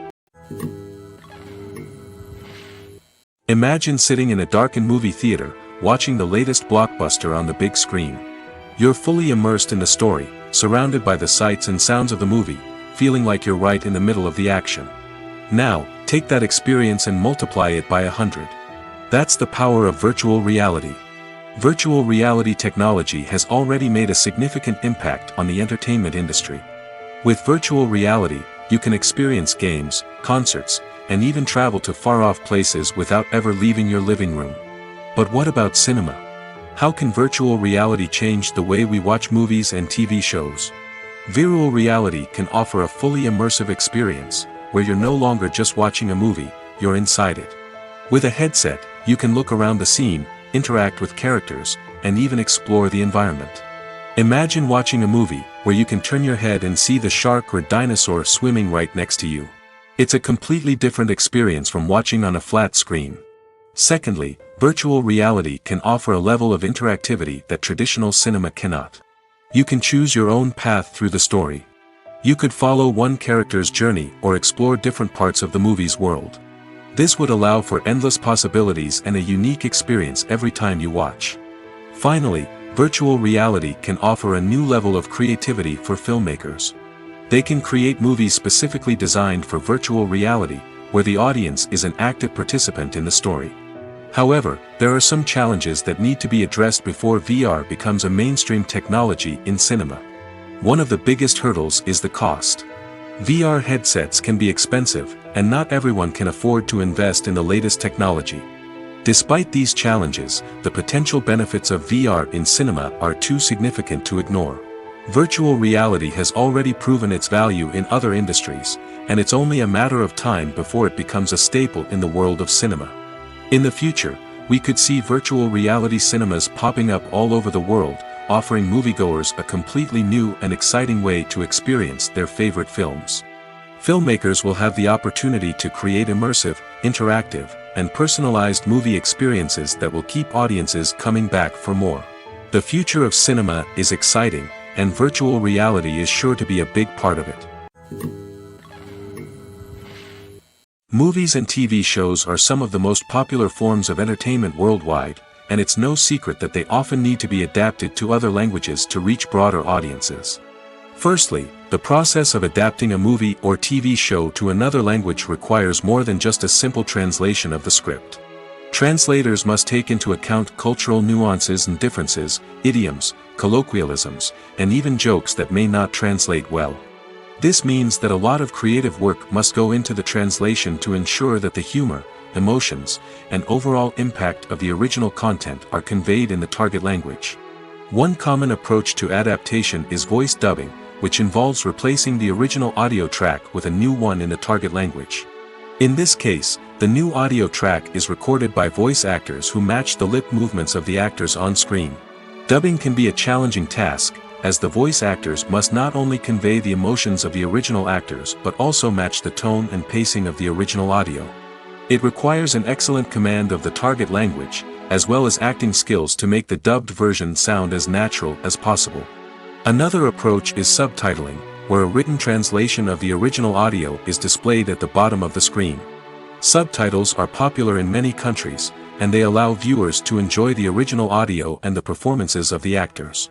Imagine sitting in a darkened movie theater, watching the latest blockbuster on the big screen. You're fully immersed in the story, surrounded by the sights and sounds of the movie, feeling like you're right in the middle of the action. Now, take that experience and multiply it by 100. That's the power of virtual reality. Virtual reality technology has already made a significant impact on the entertainment industry. With virtual reality, you can experience games, concerts, and even travel to far-off places without ever leaving your living room. But what about cinema? How can virtual reality change the way we watch movies and TV shows? Virtual reality can offer a fully immersive experience, where you're no longer just watching a movie, you're inside it. With a headset, you can look around the scene, interact with characters, and even explore the environment. Imagine watching a movie, where you can turn your head and see the shark or dinosaur swimming right next to you. It's a completely different experience from watching on a flat screen. Secondly, virtual reality can offer a level of interactivity that traditional cinema cannot. You can choose your own path through the story. You could follow one character's journey or explore different parts of the movie's world. This would allow for endless possibilities and a unique experience every time you watch. Finally, virtual reality can offer a new level of creativity for filmmakers. They can create movies specifically designed for virtual reality, where the audience is an active participant in the story. However, there are some challenges that need to be addressed before VR becomes a mainstream technology in cinema. One of the biggest hurdles is the cost. VR headsets can be expensive, and not everyone can afford to invest in the latest technology. Despite these challenges, the potential benefits of VR in cinema are too significant to ignore. Virtual reality has already proven its value in other industries, and it's only a matter of time before it becomes a staple in the world of cinema. In the future, we could see virtual reality cinemas popping up all over the world, offering moviegoers a completely new and exciting way to experience their favorite films. Filmmakers will have the opportunity to create immersive, interactive, and personalized movie experiences that will keep audiences coming back for more. The future of cinema is exciting, and virtual reality is sure to be a big part of it. Movies and TV shows are some of the most popular forms of entertainment worldwide, and it's no secret that they often need to be adapted to other languages to reach broader audiences. Firstly, the process of adapting a movie or TV show to another language requires more than just a simple translation of the script. Translators must take into account cultural nuances and differences, idioms, colloquialisms, and even jokes that may not translate well. This means that a lot of creative work must go into the translation to ensure that the humor, emotions, and overall impact of the original content are conveyed in the target language. One common approach to adaptation is voice dubbing, which involves replacing the original audio track with a new one in the target language. In this case, the new audio track is recorded by voice actors who match the lip movements of the actors on screen. Dubbing can be a challenging task, as the voice actors must not only convey the emotions of the original actors but also match the tone and pacing of the original audio. It requires an excellent command of the target language, as well as acting skills to make the dubbed version sound as natural as possible. Another approach is subtitling, where a written translation of the original audio is displayed at the bottom of the screen. Subtitles are popular in many countries, and they allow viewers to enjoy the original audio and the performances of the actors.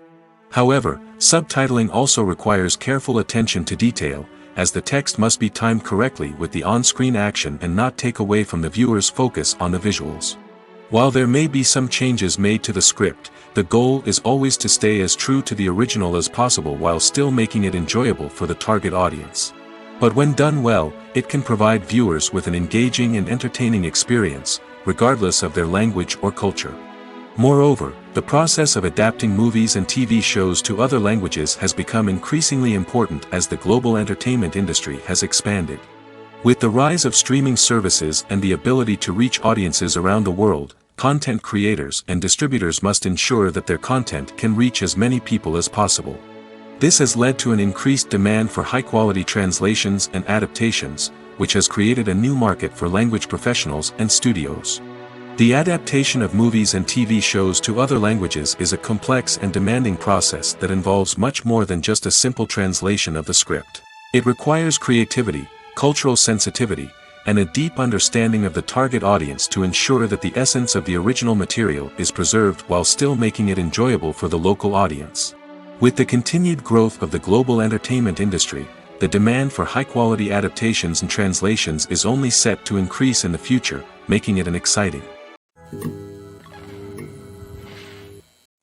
However, subtitling also requires careful attention to detail, as the text must be timed correctly with the on-screen action and not take away from the viewer's focus on the visuals. While there may be some changes made to the script, the goal is always to stay as true to the original as possible while still making it enjoyable for the target audience. But when done well, it can provide viewers with an engaging and entertaining experience, regardless of their language or culture. Moreover, the process of adapting movies and TV shows to other languages has become increasingly important as the global entertainment industry has expanded. With the rise of streaming services and the ability to reach audiences around the world, content creators and distributors must ensure that their content can reach as many people as possible. This has led to an increased demand for high-quality translations and adaptations, which has created a new market for language professionals and studios. The adaptation of movies and TV shows to other languages is a complex and demanding process that involves much more than just a simple translation of the script. It requires creativity, cultural sensitivity, and a deep understanding of the target audience to ensure that the essence of the original material is preserved while still making it enjoyable for the local audience. With the continued growth of the global entertainment industry, the demand for high-quality adaptations and translations is only set to increase in the future, making it an exciting.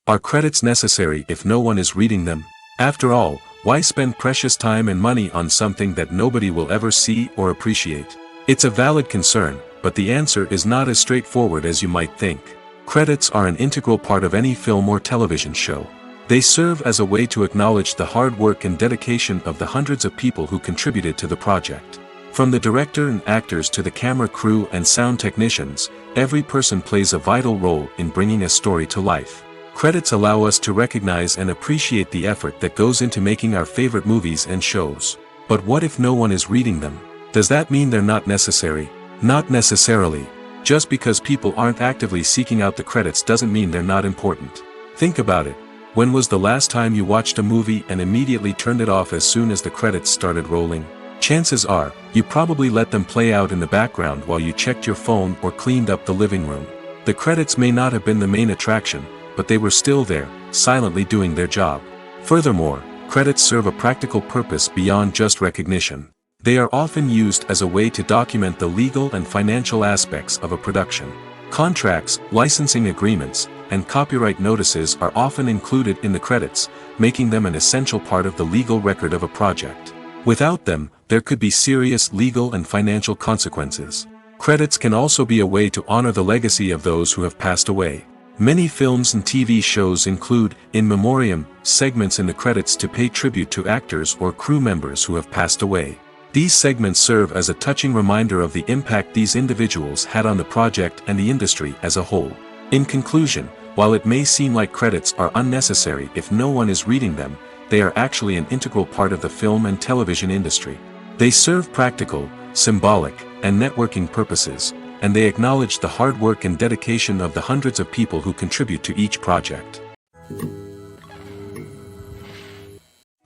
Are credits necessary if no one is reading them? After all, why spend precious time and money on something that nobody will ever see or appreciate? It's a valid concern, but the answer is not as straightforward as you might think. Credits are an integral part of any film or television show. They serve as a way to acknowledge the hard work and dedication of the hundreds of people who contributed to the project. From the director and actors to the camera crew and sound technicians, every person plays a vital role in bringing a story to life. Credits allow us to recognize and appreciate the effort that goes into making our favorite movies and shows. But what if no one is reading them? Does that mean they're not necessary? Not necessarily. Just because people aren't actively seeking out the credits doesn't mean they're not important. Think about it. When was the last time you watched a movie and immediately turned it off as soon as the credits started rolling? Chances are, you probably let them play out in the background while you checked your phone or cleaned up the living room. The credits may not have been the main attraction, but they were still there, silently doing their job. Furthermore, credits serve a practical purpose beyond just recognition. They are often used as a way to document the legal and financial aspects of a production. Contracts, licensing agreements, and copyright notices are often included in the credits, making them an essential part of the legal record of a project. Without them, there could be serious legal and financial consequences. Credits can also be a way to honor the legacy of those who have passed away. Many films and TV shows include, in memoriam, segments in the credits to pay tribute to actors or crew members who have passed away. These segments serve as a touching reminder of the impact these individuals had on the project and the industry as a whole. In conclusion, while it may seem like credits are unnecessary if no one is reading them, they are actually an integral part of the film and television industry. They serve practical, symbolic, and networking purposes, and they acknowledge the hard work and dedication of the hundreds of people who contribute to each project.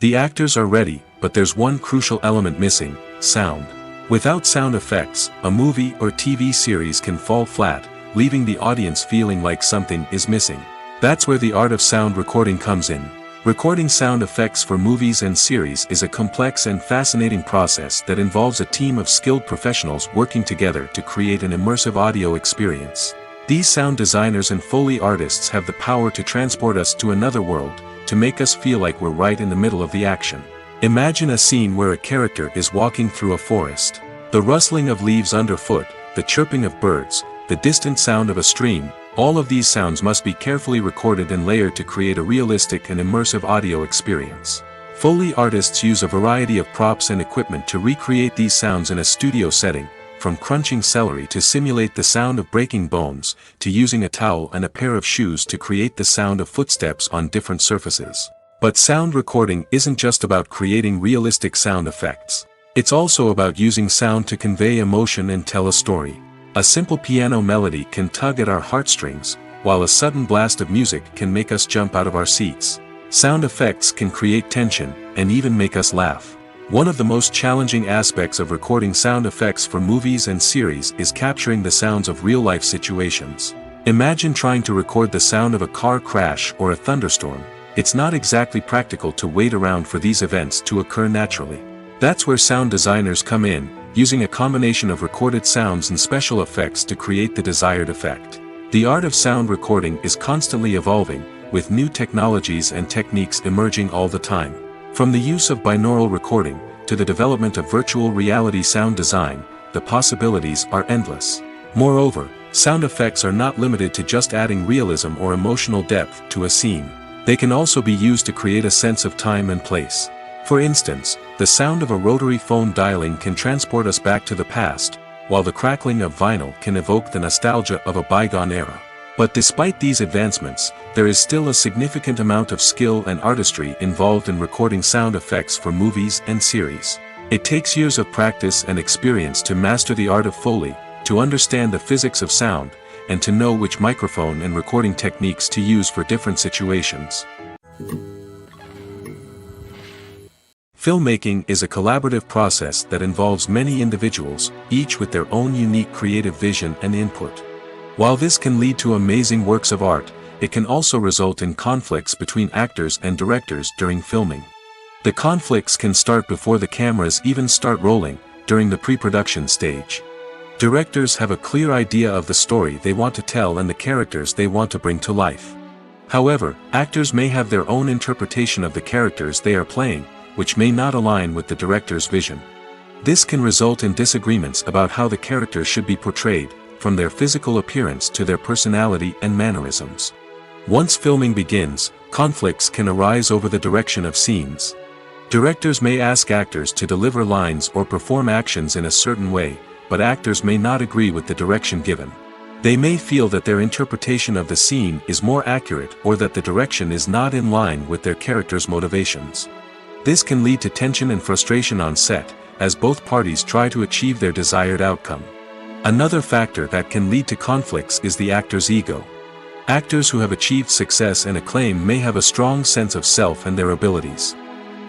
The actors are ready, but there's one crucial element missing: sound. Without sound effects, a movie or TV series can fall flat, leaving the audience feeling like something is missing. That's where the art of sound recording comes in. Recording sound effects for movies and series is a complex and fascinating process that involves a team of skilled professionals working together to create an immersive audio experience. These sound designers and Foley artists have the power to transport us to another world, to make us feel like we're right in the middle of the action. Imagine a scene where a character is walking through a forest. The rustling of leaves underfoot, the chirping of birds, the distant sound of a stream, all of these sounds must be carefully recorded and layered to create a realistic and immersive audio experience. Foley artists use a variety of props and equipment to recreate these sounds in a studio setting, from crunching celery to simulate the sound of breaking bones, to using a towel and a pair of shoes to create the sound of footsteps on different surfaces. But sound recording isn't just about creating realistic sound effects. It's also about using sound to convey emotion and tell a story. A simple piano melody can tug at our heartstrings, while a sudden blast of music can make us jump out of our seats. Sound effects can create tension, and even make us laugh. One of the most challenging aspects of recording sound effects for movies and series is capturing the sounds of real-life situations. Imagine trying to record the sound of a car crash or a thunderstorm. It's not exactly practical to wait around for these events to occur naturally. That's where sound designers come in, using a combination of recorded sounds and special effects to create the desired effect. The art of sound recording is constantly evolving, with new technologies and techniques emerging all the time. From the use of binaural recording, to the development of virtual reality sound design, the possibilities are endless. Moreover, sound effects are not limited to just adding realism or emotional depth to a scene. They can also be used to create a sense of time and place. For instance, the sound of a rotary phone dialing can transport us back to the past, while the crackling of vinyl can evoke the nostalgia of a bygone era. But despite these advancements, there is still a significant amount of skill and artistry involved in recording sound effects for movies and series. It takes years of practice and experience to master the art of Foley, to understand the physics of sound, and to know which microphone and recording techniques to use for different situations. Filmmaking is a collaborative process that involves many individuals, each with their own unique creative vision and input. While this can lead to amazing works of art, it can also result in conflicts between actors and directors during filming. The conflicts can start before the cameras even start rolling, during the pre-production stage. Directors have a clear idea of the story they want to tell and the characters they want to bring to life. However, actors may have their own interpretation of the characters they are playing, which may not align with the director's vision. This can result in disagreements about how the characters should be portrayed, from their physical appearance to their personality and mannerisms. Once filming begins, conflicts can arise over the direction of scenes. Directors may ask actors to deliver lines or perform actions in a certain way, but actors may not agree with the direction given. They may feel that their interpretation of the scene is more accurate or that the direction is not in line with their character's motivations. This can lead to tension and frustration on set, as both parties try to achieve their desired outcome. Another factor that can lead to conflicts is the actor's ego. Actors who have achieved success and acclaim may have a strong sense of self and their abilities.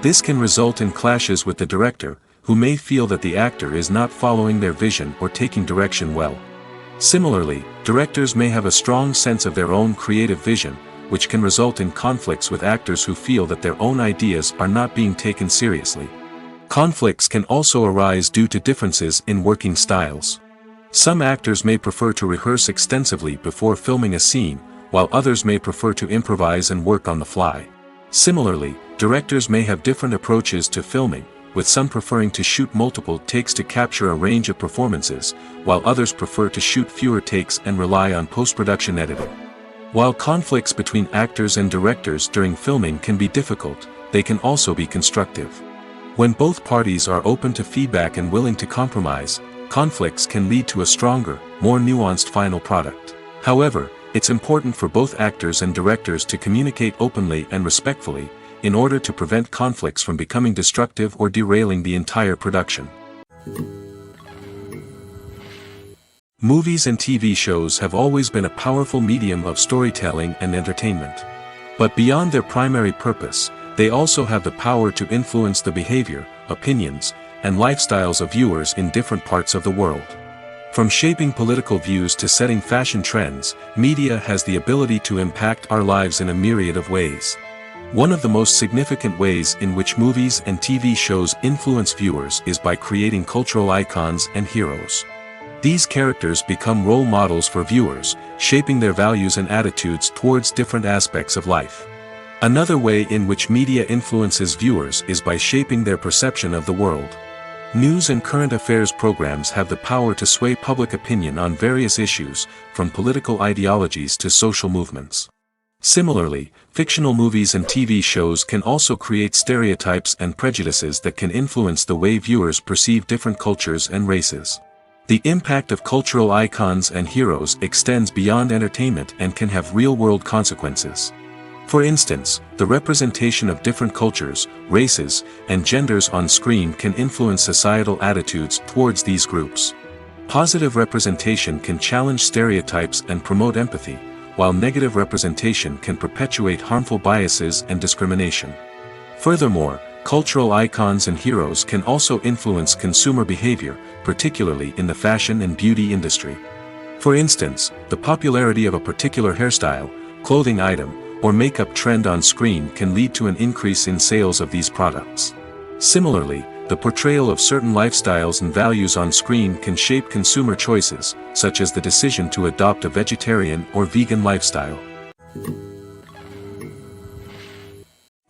This can result in clashes with the director, who may feel that the actor is not following their vision or taking direction well. Similarly, directors may have a strong sense of their own creative vision, which can result in conflicts with actors who feel that their own ideas are not being taken seriously. Conflicts can also arise due to differences in working styles. Some actors may prefer to rehearse extensively before filming a scene, while others may prefer to improvise and work on the fly. Similarly, directors may have different approaches to filming, with some preferring to shoot multiple takes to capture a range of performances, while others prefer to shoot fewer takes and rely on post-production editing. While conflicts between actors and directors during filming can be difficult, they can also be constructive. When both parties are open to feedback and willing to compromise, conflicts can lead to a stronger, more nuanced final product. However, it's important for both actors and directors to communicate openly and respectfully, in order to prevent conflicts from becoming destructive or derailing the entire production. Movies and TV shows have always been a powerful medium of storytelling and entertainment. But beyond their primary purpose, they also have the power to influence the behavior, opinions, and lifestyles of viewers in different parts of the world. From shaping political views to setting fashion trends, media has the ability to impact our lives in a myriad of ways. One of the most significant ways in which movies and TV shows influence viewers is by creating cultural icons and heroes. These characters become role models for viewers, shaping their values and attitudes towards different aspects of life. Another way in which media influences viewers is by shaping their perception of the world. News and current affairs programs have the power to sway public opinion on various issues, from political ideologies to social movements. Similarly, fictional movies and TV shows can also create stereotypes and prejudices that can influence the way viewers perceive different cultures and races. The impact of cultural icons and heroes extends beyond entertainment and can have real-world consequences. For instance, the representation of different cultures, races, and genders on screen can influence societal attitudes towards these groups. Positive representation can challenge stereotypes and promote empathy, while negative representation can perpetuate harmful biases and discrimination. Furthermore, cultural icons and heroes can also influence consumer behavior, particularly in the fashion and beauty industry. For instance, the popularity of a particular hairstyle, clothing item, or makeup trend on screen can lead to an increase in sales of these products. Similarly, the portrayal of certain lifestyles and values on screen can shape consumer choices, such as the decision to adopt a vegetarian or vegan lifestyle.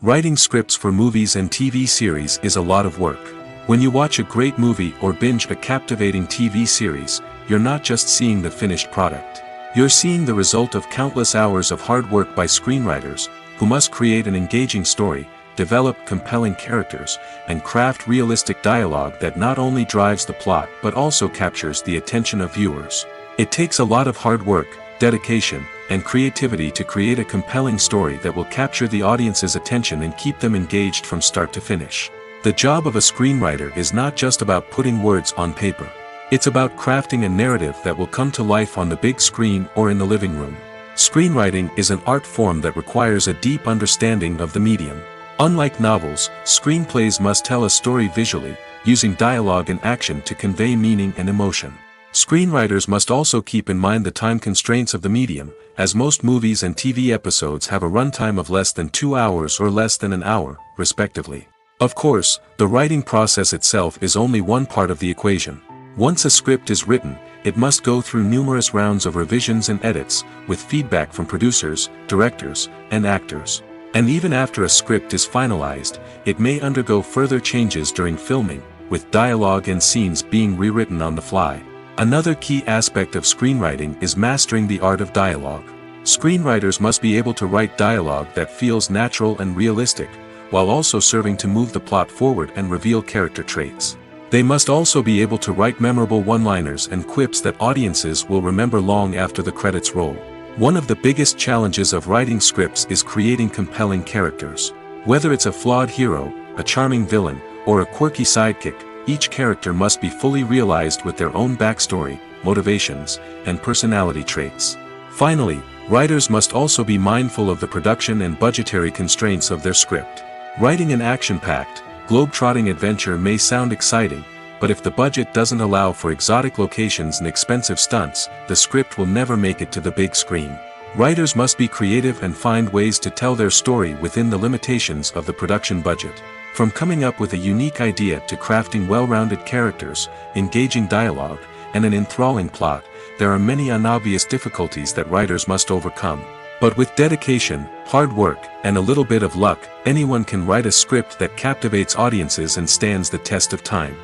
Writing scripts for movies and TV series is a lot of work. When you watch a great movie or binge a captivating TV series, you're not just seeing the finished product. You're seeing the result of countless hours of hard work by screenwriters, who must create an engaging story, develop compelling characters, and craft realistic dialogue that not only drives the plot but also captures the attention of viewers. It takes a lot of hard work, dedication, and creativity to create a compelling story that will capture the audience's attention and keep them engaged from start to finish. The job of a screenwriter is not just about putting words on paper. It's about crafting a narrative that will come to life on the big screen or in the living room. Screenwriting is an art form that requires a deep understanding of the medium. Unlike novels, screenplays must tell a story visually, using dialogue and action to convey meaning and emotion. Screenwriters must also keep in mind the time constraints of the medium, as most movies and TV episodes have a runtime of less than 2 hours or less than an hour, respectively. Of course, the writing process itself is only one part of the equation. Once a script is written, it must go through numerous rounds of revisions and edits, with feedback from producers, directors, and actors. And even after a script is finalized, it may undergo further changes during filming, with dialogue and scenes being rewritten on the fly. Another key aspect of screenwriting is mastering the art of dialogue. Screenwriters must be able to write dialogue that feels natural and realistic, while also serving to move the plot forward and reveal character traits. They must also be able to write memorable one-liners and quips that audiences will remember long after the credits roll. One of the biggest challenges of writing scripts is creating compelling characters. Whether it's a flawed hero, a charming villain, or a quirky sidekick, each character must be fully realized with their own backstory, motivations, and personality traits. Finally, writers must also be mindful of the production and budgetary constraints of their script. Writing an action-packed, globe-trotting adventure may sound exciting, but if the budget doesn't allow for exotic locations and expensive stunts, the script will never make it to the big screen. Writers must be creative and find ways to tell their story within the limitations of the production budget. From coming up with a unique idea to crafting well-rounded characters, engaging dialogue, and an enthralling plot, there are many unobvious difficulties that writers must overcome. But with dedication, hard work, and a little bit of luck, anyone can write a script that captivates audiences and stands the test of time.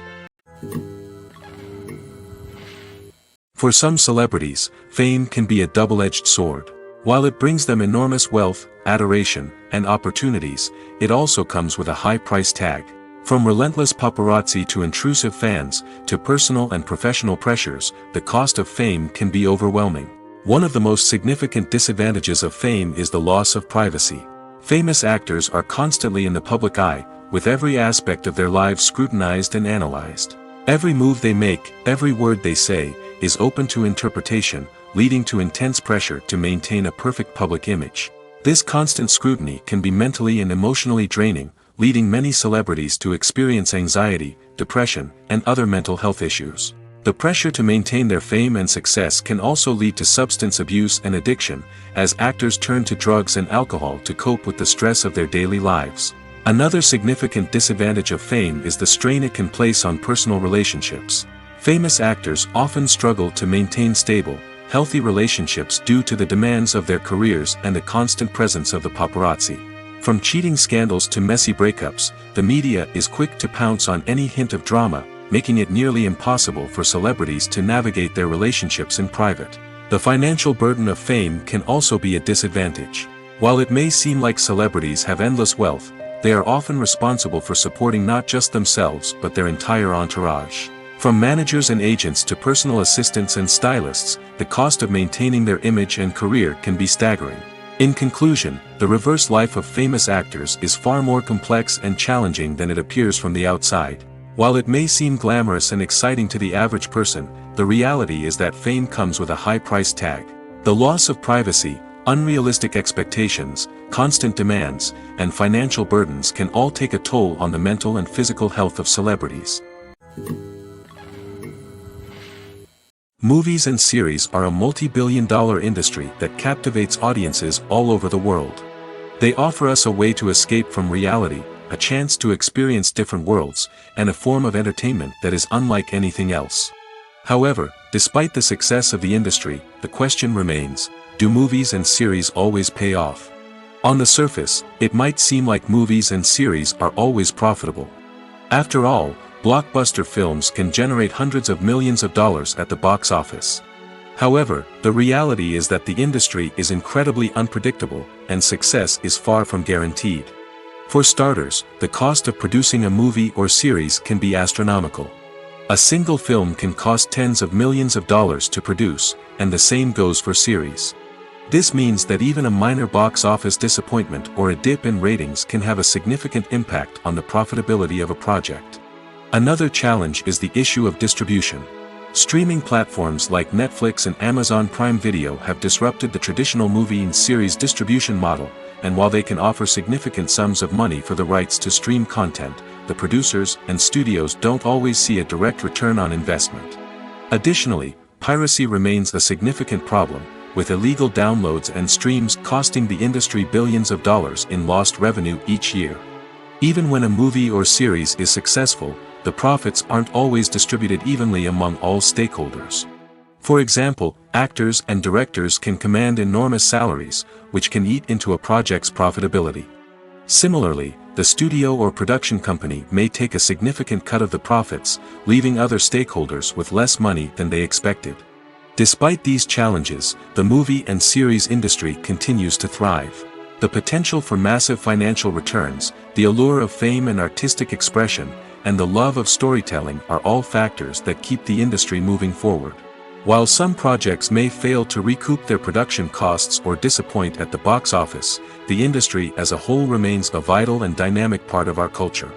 For some celebrities, fame can be a double-edged sword. While it brings them enormous wealth, adoration, and opportunities, it also comes with a high price tag. From relentless paparazzi to intrusive fans, to personal and professional pressures, the cost of fame can be overwhelming. One of the most significant disadvantages of fame is the loss of privacy. Famous actors are constantly in the public eye, with every aspect of their lives scrutinized and analyzed. Every move they make, every word they say, is open to interpretation, leading to intense pressure to maintain a perfect public image. This constant scrutiny can be mentally and emotionally draining, leading many celebrities to experience anxiety, depression, and other mental health issues. The pressure to maintain their fame and success can also lead to substance abuse and addiction, as actors turn to drugs and alcohol to cope with the stress of their daily lives. Another significant disadvantage of fame is the strain it can place on personal relationships. Famous actors often struggle to maintain stable, healthy relationships due to the demands of their careers and the constant presence of the paparazzi. From cheating scandals to messy breakups, the media is quick to pounce on any hint of drama, making it nearly impossible for celebrities to navigate their relationships in private. The financial burden of fame can also be a disadvantage. While it may seem like celebrities have endless wealth, they are often responsible for supporting not just themselves but their entire entourage. From managers and agents to personal assistants and stylists, the cost of maintaining their image and career can be staggering. In conclusion, the reverse life of famous actors is far more complex and challenging than it appears from the outside. While it may seem glamorous and exciting to the average person, the reality is that fame comes with a high price tag. The loss of privacy, unrealistic expectations, constant demands, and financial burdens can all take a toll on the mental and physical health of celebrities. Movies and series are a multi-billion-dollar industry that captivates audiences all over the world. They offer us a way to escape from reality, a chance to experience different worlds, and a form of entertainment that is unlike anything else. However, despite the success of the industry, the question remains, do movies and series always pay off? On the surface, it might seem like movies and series are always profitable. After all, blockbuster films can generate hundreds of millions of dollars at the box office. However, the reality is that the industry is incredibly unpredictable, and success is far from guaranteed. For starters, the cost of producing a movie or series can be astronomical. A single film can cost tens of millions of dollars to produce, and the same goes for series. This means that even a minor box office disappointment or a dip in ratings can have a significant impact on the profitability of a project. Another challenge is the issue of distribution. Streaming platforms like Netflix and Amazon Prime Video have disrupted the traditional movie and series distribution model, and while they can offer significant sums of money for the rights to stream content, the producers and studios don't always see a direct return on investment. Additionally, piracy remains a significant problem, with illegal downloads and streams costing the industry billions of dollars in lost revenue each year. Even when a movie or series is successful, the profits aren't always distributed evenly among all stakeholders. For example, actors and directors can command enormous salaries, which can eat into a project's profitability. Similarly, the studio or production company may take a significant cut of the profits, leaving other stakeholders with less money than they expected. Despite these challenges, the movie and series industry continues to thrive. The potential for massive financial returns, the allure of fame and artistic expression, and the love of storytelling are all factors that keep the industry moving forward. While some projects may fail to recoup their production costs or disappoint at the box office, the industry as a whole remains a vital and dynamic part of our culture.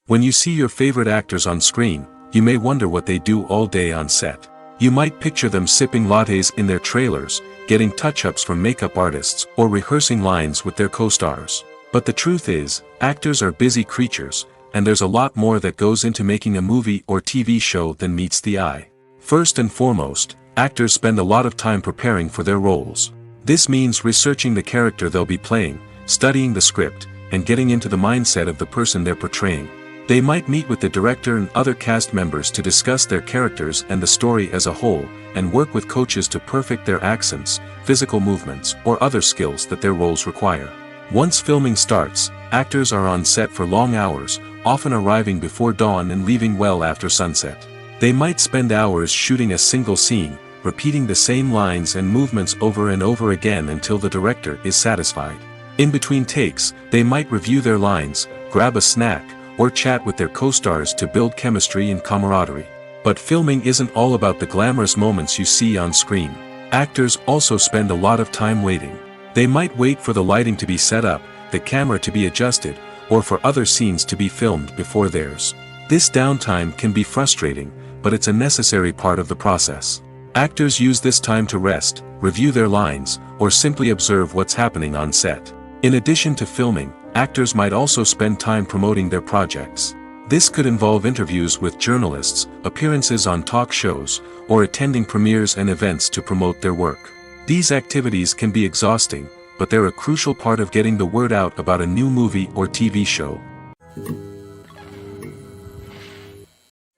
When you see your favorite actors on screen, you may wonder what they do all day on set. You might picture them sipping lattes in their trailers, getting touch-ups from makeup artists, or rehearsing lines with their co-stars. But the truth is, actors are busy creatures, and there's a lot more that goes into making a movie or TV show than meets the eye. First and foremost, actors spend a lot of time preparing for their roles. This means researching the character they'll be playing, studying the script, and getting into the mindset of the person they're portraying. They might meet with the director and other cast members to discuss their characters and the story as a whole, and work with coaches to perfect their accents, physical movements, or other skills that their roles require. Once filming starts, actors are on set for long hours, often arriving before dawn and leaving well after sunset. They might spend hours shooting a single scene, repeating the same lines and movements over and over again until the director is satisfied. In between takes, they might review their lines, grab a snack, or chat with their co-stars to build chemistry and camaraderie. But filming isn't all about the glamorous moments you see on screen. Actors also spend a lot of time waiting. They might wait for the lighting to be set up, the camera to be adjusted, or for other scenes to be filmed before theirs. This downtime can be frustrating, but it's a necessary part of the process. Actors use this time to rest, review their lines, or simply observe what's happening on set. In addition to filming, actors might also spend time promoting their projects. This could involve interviews with journalists, appearances on talk shows, or attending premieres and events to promote their work. These activities can be exhausting, but they're a crucial part of getting the word out about a new movie or TV show.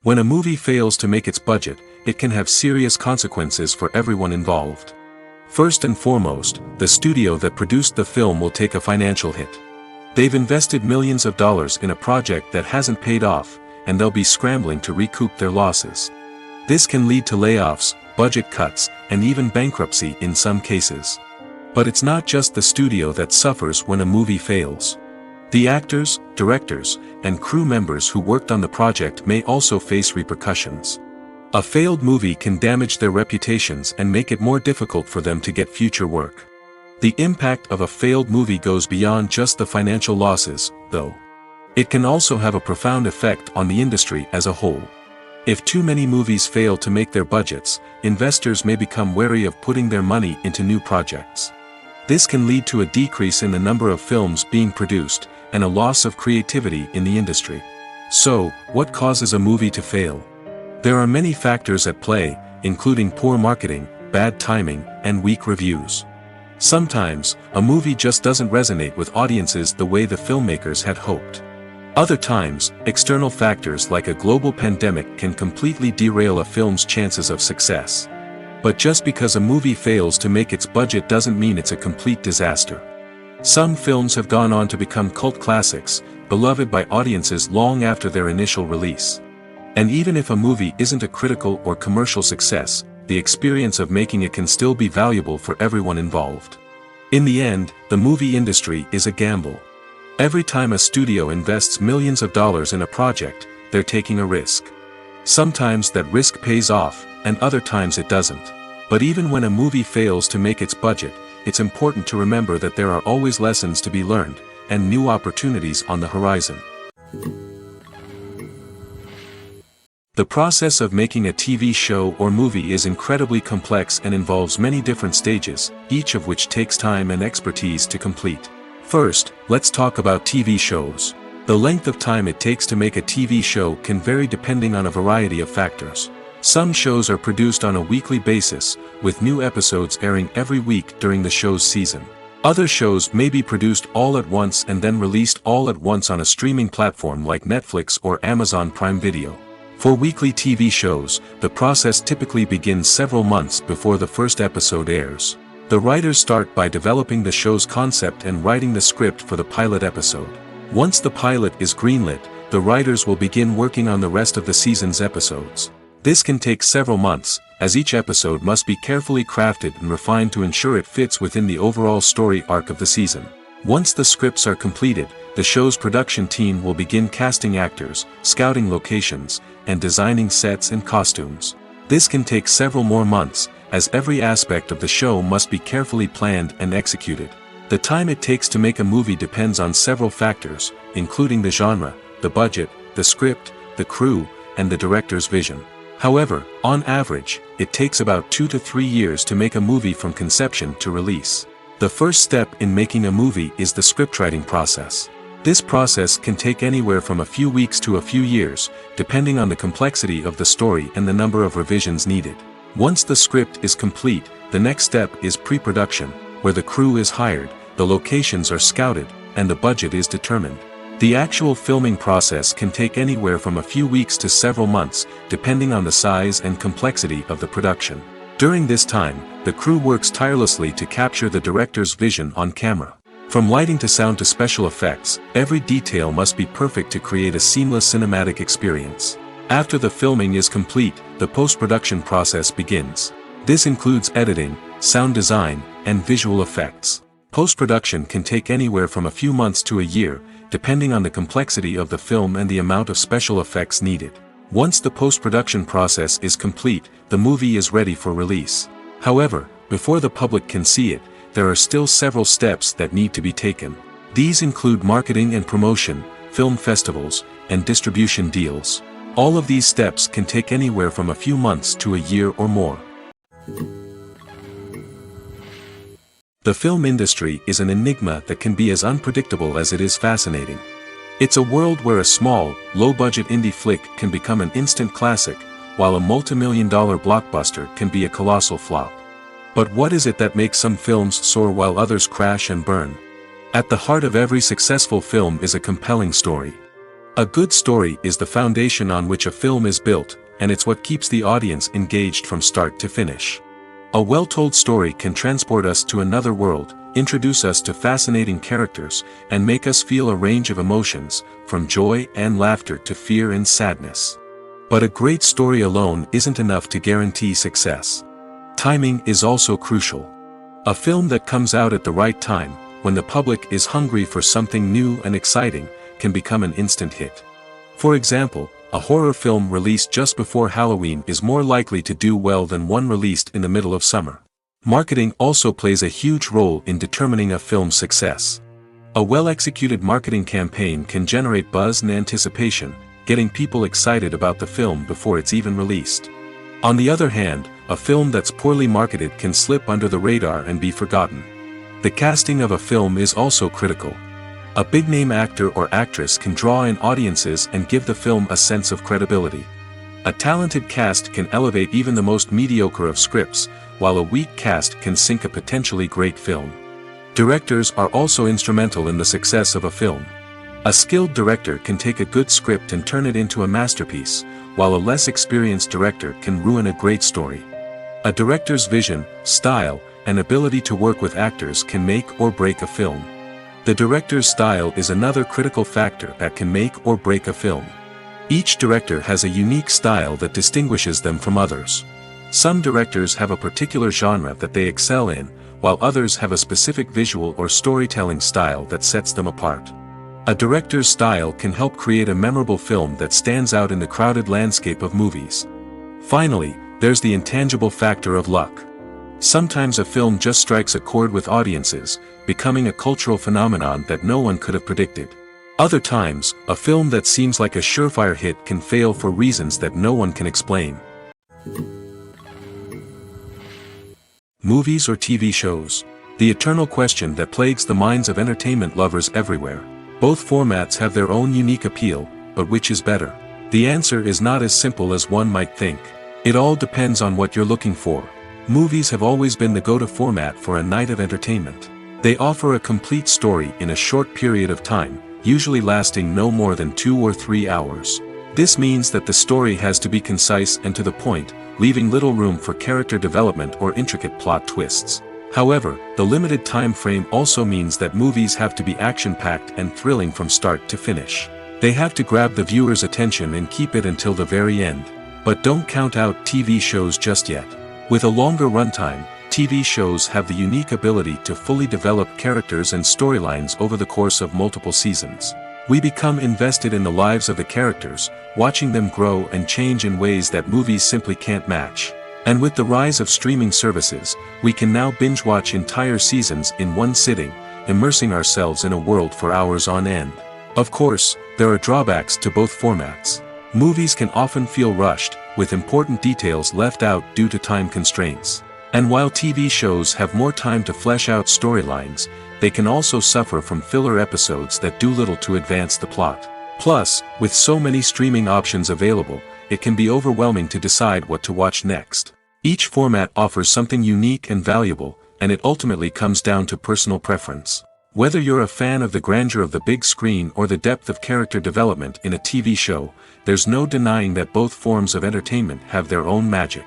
When a movie fails to make its budget, it can have serious consequences for everyone involved. First and foremost, the studio that produced the film will take a financial hit. They've invested millions of dollars in a project that hasn't paid off, and they'll be scrambling to recoup their losses. This can lead to layoffs, budget cuts, and even bankruptcy in some cases. But it's not just the studio that suffers when a movie fails. The actors, directors, and crew members who worked on the project may also face repercussions. A failed movie can damage their reputations and make it more difficult for them to get future work. The impact of a failed movie goes beyond just the financial losses, though. It can also have a profound effect on the industry as a whole. If too many movies fail to make their budgets, investors may become wary of putting their money into new projects. This can lead to a decrease in the number of films being produced, and a loss of creativity in the industry. So, what causes a movie to fail? There are many factors at play, including poor marketing, bad timing, and weak reviews. Sometimes, a movie just doesn't resonate with audiences the way the filmmakers had hoped. Other times, external factors like a global pandemic can completely derail a film's chances of success. But just because a movie fails to make its budget doesn't mean it's a complete disaster. Some films have gone on to become cult classics, beloved by audiences long after their initial release. And even if a movie isn't a critical or commercial success, the experience of making it can still be valuable for everyone involved. In the end, the movie industry is a gamble. Every time a studio invests millions of dollars in a project, they're taking a risk. Sometimes that risk pays off, and other times it doesn't. But even when a movie fails to make its budget, it's important to remember that there are always lessons to be learned, and new opportunities on the horizon. The process of making a TV show or movie is incredibly complex and involves many different stages, each of which takes time and expertise to complete. First, let's talk about TV shows. The length of time it takes to make a TV show can vary depending on a variety of factors. Some shows are produced on a weekly basis, with new episodes airing every week during the show's season. Other shows may be produced all at once and then released all at once on a streaming platform like Netflix or Amazon Prime Video. For weekly TV shows, the process typically begins several months before the first episode airs. The writers start by developing the show's concept and writing the script for the pilot episode. Once the pilot is greenlit, the writers will begin working on the rest of the season's episodes. This can take several months, as each episode must be carefully crafted and refined to ensure it fits within the overall story arc of the season. Once the scripts are completed, the show's production team will begin casting actors, scouting locations, and designing sets and costumes. This can take several more months, as every aspect of the show must be carefully planned and executed. The time it takes to make a movie depends on several factors, including the genre, the budget, the script, the crew, and the director's vision. However, on average, it takes about 2 to 3 years to make a movie from conception to release. The first step in making a movie is the scriptwriting process. This process can take anywhere from a few weeks to a few years, depending on the complexity of the story and the number of revisions needed. Once the script is complete, the next step is pre-production, where the crew is hired, the locations are scouted, and the budget is determined. The actual filming process can take anywhere from a few weeks to several months, depending on the size and complexity of the production. During this time, the crew works tirelessly to capture the director's vision on camera. From lighting to sound to special effects, every detail must be perfect to create a seamless cinematic experience. After the filming is complete, the post-production process begins. This includes editing, sound design, and visual effects. Post-production can take anywhere from a few months to a year, depending on the complexity of the film and the amount of special effects needed. Once the post-production process is complete, the movie is ready for release. However, before the public can see it, there are still several steps that need to be taken. These include marketing and promotion, film festivals, and distribution deals. All of these steps can take anywhere from a few months to a year or more. The film industry is an enigma that can be as unpredictable as it is fascinating. It's a world where a small, low-budget indie flick can become an instant classic, while a multi-million-dollar blockbuster can be a colossal flop. But what is it that makes some films soar while others crash and burn? At the heart of every successful film is a compelling story. A good story is the foundation on which a film is built, and it's what keeps the audience engaged from start to finish. A well-told story can transport us to another world, introduce us to fascinating characters, and make us feel a range of emotions, from joy and laughter to fear and sadness. But a great story alone isn't enough to guarantee success. Timing is also crucial. A film that comes out at the right time, when the public is hungry for something new and exciting, can become an instant hit. For example, a horror film released just before Halloween is more likely to do well than one released in the middle of summer. Marketing also plays a huge role in determining a film's success. A well-executed marketing campaign can generate buzz and anticipation, getting people excited about the film before it's even released. On the other hand, a film that's poorly marketed can slip under the radar and be forgotten. The casting of a film is also critical. A big-name actor or actress can draw in audiences and give the film a sense of credibility. A talented cast can elevate even the most mediocre of scripts, while a weak cast can sink a potentially great film. Directors are also instrumental in the success of a film. A skilled director can take a good script and turn it into a masterpiece, while a less experienced director can ruin a great story. A director's vision, style, and ability to work with actors can make or break a film. The director's style is another critical factor that can make or break a film. Each director has a unique style that distinguishes them from others. Some directors have a particular genre that they excel in, while others have a specific visual or storytelling style that sets them apart. A director's style can help create a memorable film that stands out in the crowded landscape of movies. Finally, there's the intangible factor of luck. Sometimes a film just strikes a chord with audiences, becoming a cultural phenomenon that no one could have predicted. Other times, a film that seems like a surefire hit can fail for reasons that no one can explain. Movies or TV shows? The eternal question that plagues the minds of entertainment lovers everywhere. Both formats have their own unique appeal, but which is better? The answer is not as simple as one might think. It all depends on what you're looking for. Movies have always been the go-to format for a night of entertainment. They offer a complete story in a short period of time, usually lasting no more than 2 or 3 hours. This means that the story has to be concise and to the point, leaving little room for character development or intricate plot twists. However, the limited time frame also means that movies have to be action-packed and thrilling from start to finish. They have to grab the viewer's attention and keep it until the very end. But don't count out TV shows just yet. With a longer runtime, TV shows have the unique ability to fully develop characters and storylines over the course of multiple seasons. We become invested in the lives of the characters, watching them grow and change in ways that movies simply can't match. And with the rise of streaming services, we can now binge-watch entire seasons in one sitting, immersing ourselves in a world for hours on end. Of course, there are drawbacks to both formats. Movies can often feel rushed, with important details left out due to time constraints. And while TV shows have more time to flesh out storylines, they can also suffer from filler episodes that do little to advance the plot. Plus, with so many streaming options available, it can be overwhelming to decide what to watch next. Each format offers something unique and valuable, and it ultimately comes down to personal preference. Whether you're a fan of the grandeur of the big screen or the depth of character development in a TV show, there's no denying that both forms of entertainment have their own magic.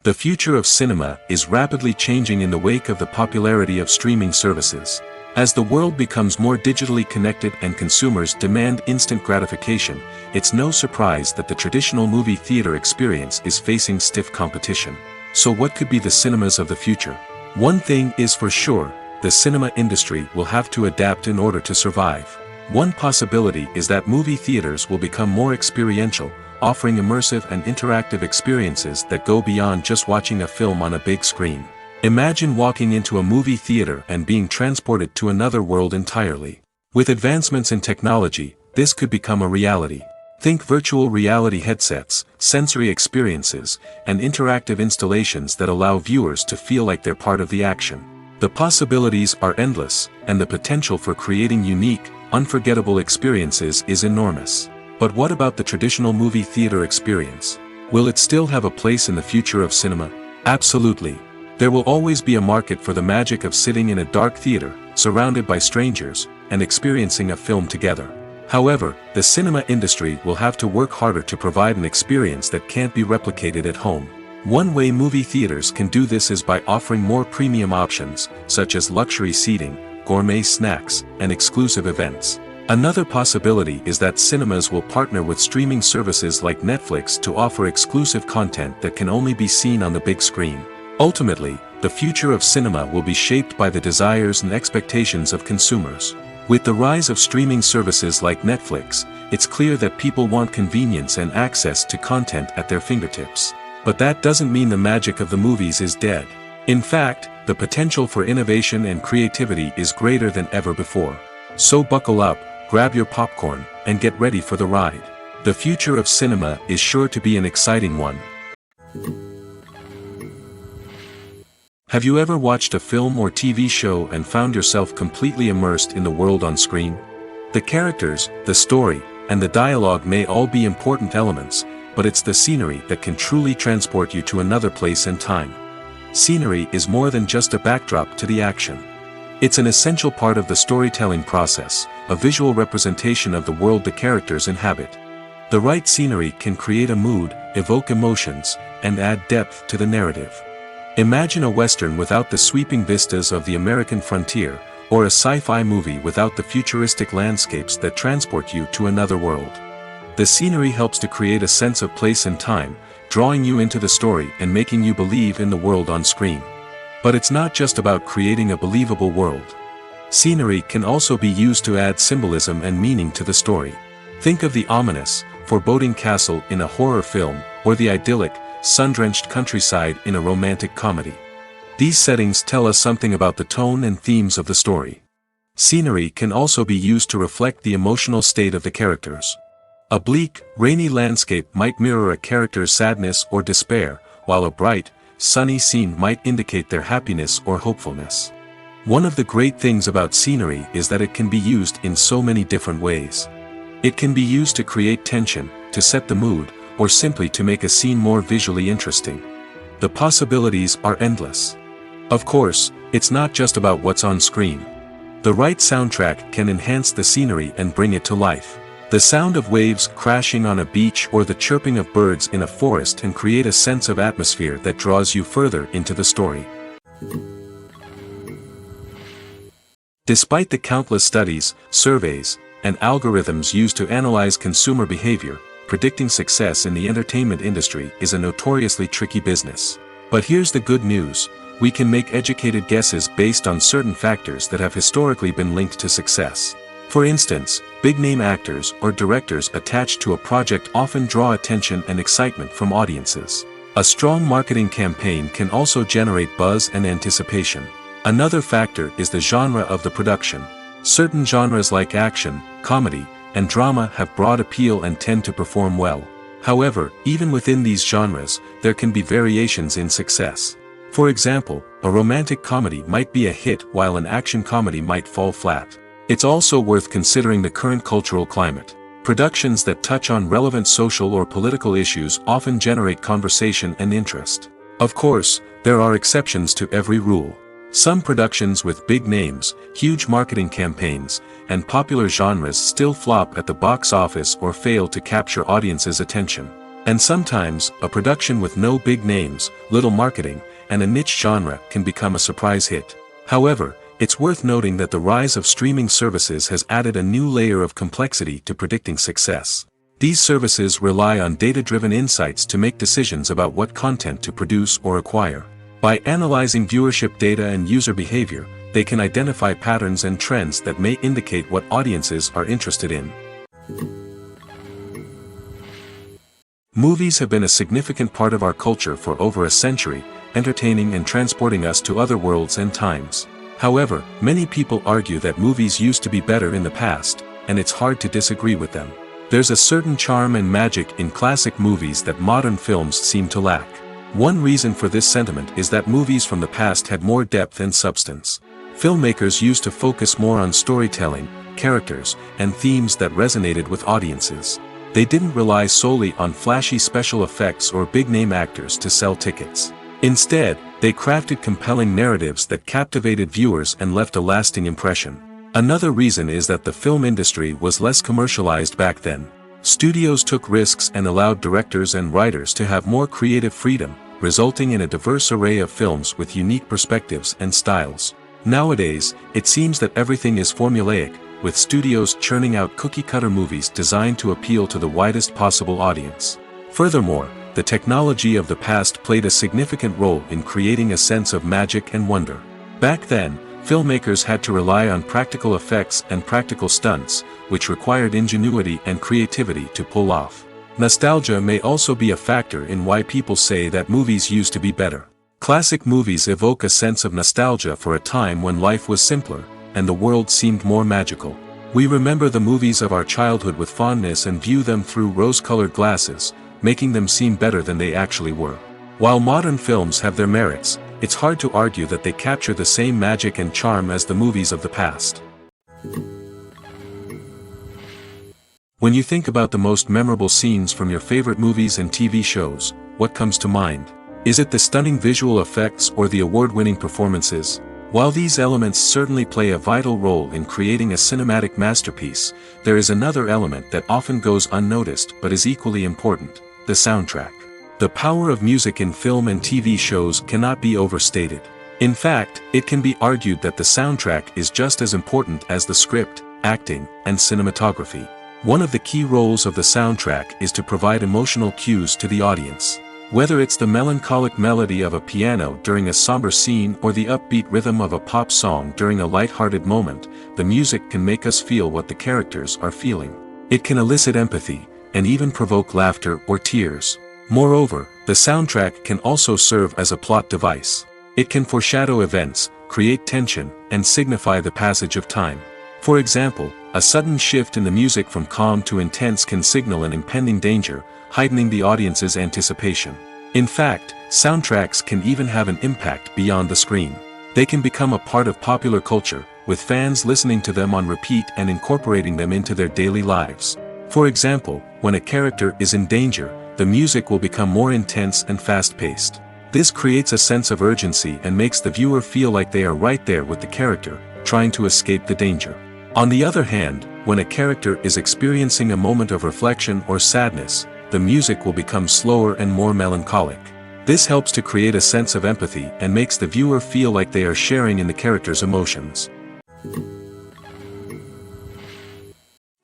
The future of cinema is rapidly changing in the wake of the popularity of streaming services. As the world becomes more digitally connected and consumers demand instant gratification, it's no surprise that the traditional movie theater experience is facing stiff competition. So what could be the cinemas of the future? One thing is for sure, the cinema industry will have to adapt in order to survive. One possibility is that movie theaters will become more experiential, offering immersive and interactive experiences that go beyond just watching a film on a big screen. Imagine walking into a movie theater and being transported to another world entirely. With advancements in technology, this could become a reality. Think virtual reality headsets, sensory experiences, and interactive installations that allow viewers to feel like they're part of the action. The possibilities are endless, and the potential for creating unique, unforgettable experiences is enormous. But what about the traditional movie theater experience? Will it still have a place in the future of cinema? Absolutely. There will always be a market for the magic of sitting in a dark theater, surrounded by strangers, and experiencing a film together. However, the cinema industry will have to work harder to provide an experience that can't be replicated at home. One way movie theaters can do this is by offering more premium options, such as luxury seating, gourmet snacks, and exclusive events. Another possibility is that cinemas will partner with streaming services like Netflix to offer exclusive content that can only be seen on the big screen. Ultimately, the future of cinema will be shaped by the desires and expectations of consumers. With the rise of streaming services like Netflix, it's clear that people want convenience and access to content at their fingertips. But that doesn't mean the magic of the movies is dead. In fact, the potential for innovation and creativity is greater than ever before. So buckle up, grab your popcorn, and get ready for the ride. The future of cinema is sure to be an exciting one. Have you ever watched a film or TV show and found yourself completely immersed in the world on screen? The characters, the story, and the dialogue may all be important elements, but it's the scenery that can truly transport you to another place and time. Scenery is more than just a backdrop to the action. It's an essential part of the storytelling process, a visual representation of the world the characters inhabit. The right scenery can create a mood, evoke emotions, and add depth to the narrative. Imagine a Western without the sweeping vistas of the American frontier, or a sci-fi movie without the futuristic landscapes that transport you to another world. The scenery helps to create a sense of place and time, drawing you into the story and making you believe in the world on screen. But it's not just about creating a believable world. Scenery can also be used to add symbolism and meaning to the story. Think of the ominous, foreboding castle in a horror film, or the idyllic, sun-drenched countryside in a romantic comedy. These settings tell us something about the tone and themes of the story. Scenery can also be used to reflect the emotional state of the characters. A bleak, rainy landscape might mirror a character's sadness or despair, while a bright, sunny scene might indicate their happiness or hopefulness. One of the great things about scenery is that it can be used in so many different ways. It can be used to create tension, to set the mood, or simply to make a scene more visually interesting. The possibilities are endless. Of course, it's not just about what's on screen. The right soundtrack can enhance the scenery and bring it to life. The sound of waves crashing on a beach or the chirping of birds in a forest can create a sense of atmosphere that draws you further into the story. Despite the countless studies, surveys, and algorithms used to analyze consumer behavior, predicting success in the entertainment industry is a notoriously tricky business. But here's the good news: we can make educated guesses based on certain factors that have historically been linked to success. For instance, big-name actors or directors attached to a project often draw attention and excitement from audiences. A strong marketing campaign can also generate buzz and anticipation. Another factor is the genre of the production. Certain genres like action, comedy, and drama have broad appeal and tend to perform well. However, even within these genres, there can be variations in success. For example, a romantic comedy might be a hit while an action comedy might fall flat. It's also worth considering the current cultural climate. Productions that touch on relevant social or political issues often generate conversation and interest. Of course, there are exceptions to every rule. Some productions with big names, huge marketing campaigns, and popular genres still flop at the box office or fail to capture audiences' attention. And sometimes, a production with no big names, little marketing, and a niche genre can become a surprise hit. However, It's worth noting that the rise of streaming services has added a new layer of complexity to predicting success. These services rely on data-driven insights to make decisions about what content to produce or acquire. By analyzing viewership data and user behavior, they can identify patterns and trends that may indicate what audiences are interested in. Movies have been a significant part of our culture for over a century, entertaining and transporting us to other worlds and times. However, many people argue that movies used to be better in the past, and it's hard to disagree with them. There's a certain charm and magic in classic movies that modern films seem to lack. One reason for this sentiment is that movies from the past had more depth and substance. Filmmakers used to focus more on storytelling, characters, and themes that resonated with audiences. They didn't rely solely on flashy special effects or big-name actors to sell tickets. Instead, they crafted compelling narratives that captivated viewers and left a lasting impression. Another reason is that the film industry was less commercialized back then. Studios took risks and allowed directors and writers to have more creative freedom, resulting in a diverse array of films with unique perspectives and styles. Nowadays, it seems that everything is formulaic, with studios churning out cookie-cutter movies designed to appeal to the widest possible audience. Furthermore, the technology of the past played a significant role in creating a sense of magic and wonder. Back then, filmmakers had to rely on practical effects and practical stunts, which required ingenuity and creativity to pull off. Nostalgia may also be a factor in why people say that movies used to be better. Classic movies evoke a sense of nostalgia for a time when life was simpler, and the world seemed more magical. We remember the movies of our childhood with fondness and view them through rose-colored glasses, making them seem better than they actually were. While modern films have their merits, it's hard to argue that they capture the same magic and charm as the movies of the past. When you think about the most memorable scenes from your favorite movies and TV shows, what comes to mind? Is it the stunning visual effects or the award-winning performances? While these elements certainly play a vital role in creating a cinematic masterpiece, there is another element that often goes unnoticed but is equally important: the soundtrack. The power of music in film and TV shows cannot be overstated. In fact, it can be argued that the soundtrack is just as important as the script, acting, and cinematography. One of the key roles of the soundtrack is to provide emotional cues to the audience. Whether it's the melancholic melody of a piano during a somber scene or the upbeat rhythm of a pop song during a light-hearted moment, the music can make us feel what the characters are feeling. It can elicit empathy, and even provoke laughter or tears. Moreover, the soundtrack can also serve as a plot device. It can foreshadow events, create tension, and signify the passage of time. For example, a sudden shift in the music from calm to intense can signal an impending danger, heightening the audience's anticipation. In fact, soundtracks can even have an impact beyond the screen. They can become a part of popular culture, with fans listening to them on repeat and incorporating them into their daily lives. For example, when a character is in danger, the music will become more intense and fast-paced. This creates a sense of urgency and makes the viewer feel like they are right there with the character, trying to escape the danger. On the other hand, when a character is experiencing a moment of reflection or sadness, the music will become slower and more melancholic. This helps to create a sense of empathy and makes the viewer feel like they are sharing in the character's emotions.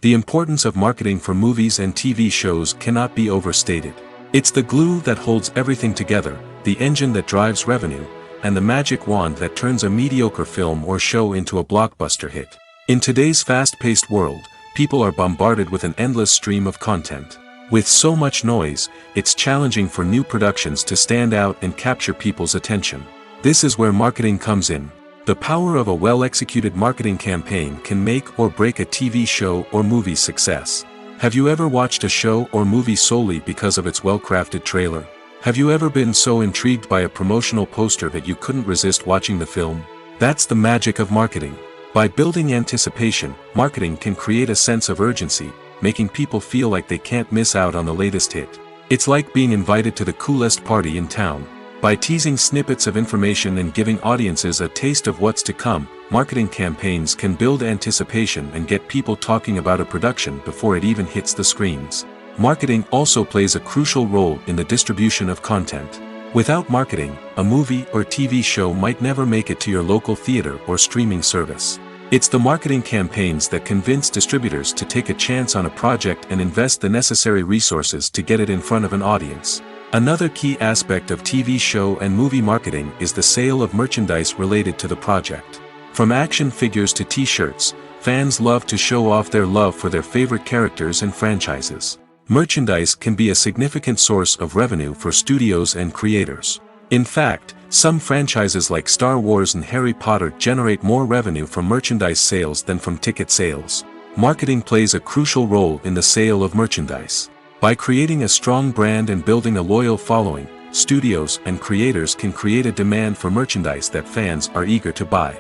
The importance of marketing for movies and TV shows cannot be overstated. It's the glue that holds everything together, the engine that drives revenue, and the magic wand that turns a mediocre film or show into a blockbuster hit. In today's fast-paced world, people are bombarded with an endless stream of content. With so much noise, it's challenging for new productions to stand out and capture people's attention. This is where marketing comes in. The power of a well-executed marketing campaign can make or break a TV show or movie's success. Have you ever watched a show or movie solely because of its well-crafted trailer? Have you ever been so intrigued by a promotional poster that you couldn't resist watching the film? That's the magic of marketing. By building anticipation, marketing can create a sense of urgency, making people feel like they can't miss out on the latest hit. It's like being invited to the coolest party in town. By teasing snippets of information and giving audiences a taste of what's to come, marketing campaigns can build anticipation and get people talking about a production before it even hits the screens. Marketing also plays a crucial role in the distribution of content. Without marketing, a movie or TV show might never make it to your local theater or streaming service. It's the marketing campaigns that convince distributors to take a chance on a project and invest the necessary resources to get it in front of an audience. Another key aspect of TV show and movie marketing is the sale of merchandise related to the project. From action figures to t-shirts, fans love to show off their love for their favorite characters and franchises. Merchandise can be a significant source of revenue for studios and creators. In fact, some franchises like Star Wars and Harry Potter generate more revenue from merchandise sales than from ticket sales. Marketing plays a crucial role in the sale of merchandise. By creating a strong brand and building a loyal following, studios and creators can create a demand for merchandise that fans are eager to buy.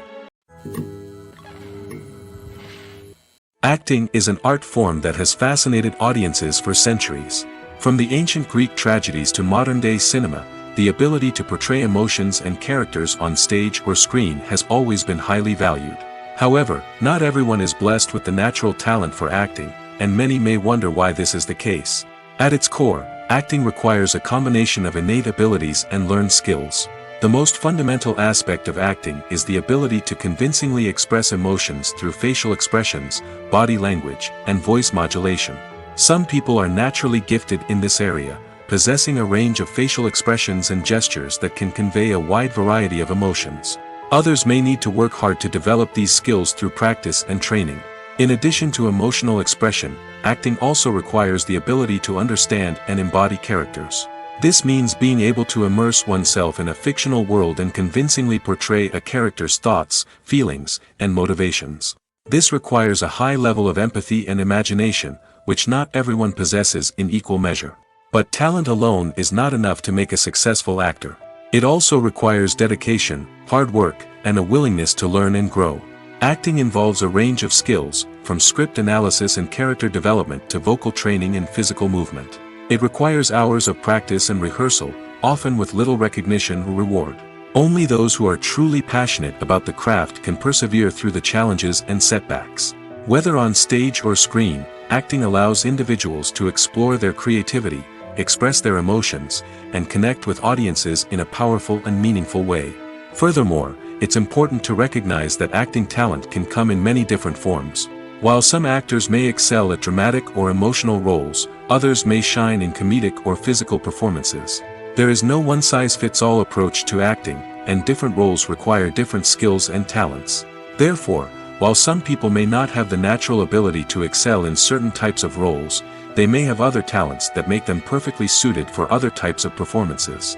Acting is an art form that has fascinated audiences for centuries. From the ancient Greek tragedies to modern-day cinema, the ability to portray emotions and characters on stage or screen has always been highly valued. However, not everyone is blessed with the natural talent for acting, and many may wonder why this is the case. At its core, acting requires a combination of innate abilities and learned skills. The most fundamental aspect of acting is the ability to convincingly express emotions through facial expressions, body language, and voice modulation. Some people are naturally gifted in this area, possessing a range of facial expressions and gestures that can convey a wide variety of emotions. Others may need to work hard to develop these skills through practice and training. In addition to emotional expression, acting also requires the ability to understand and embody characters. This means being able to immerse oneself in a fictional world and convincingly portray a character's thoughts, feelings, and motivations. This requires a high level of empathy and imagination, which not everyone possesses in equal measure. But talent alone is not enough to make a successful actor. It also requires dedication, hard work, and a willingness to learn and grow. Acting involves a range of skills, from script analysis and character development to vocal training and physical movement. It requires hours of practice and rehearsal, often with little recognition or reward. Only those who are truly passionate about the craft can persevere through the challenges and setbacks. Whether on stage or screen, acting allows individuals to explore their creativity, express their emotions, and connect with audiences in a powerful and meaningful way. Furthermore, it's important to recognize that acting talent can come in many different forms. While some actors may excel at dramatic or emotional roles, others may shine in comedic or physical performances. There is no one-size-fits-all approach to acting, and different roles require different skills and talents. Therefore, while some people may not have the natural ability to excel in certain types of roles, they may have other talents that make them perfectly suited for other types of performances.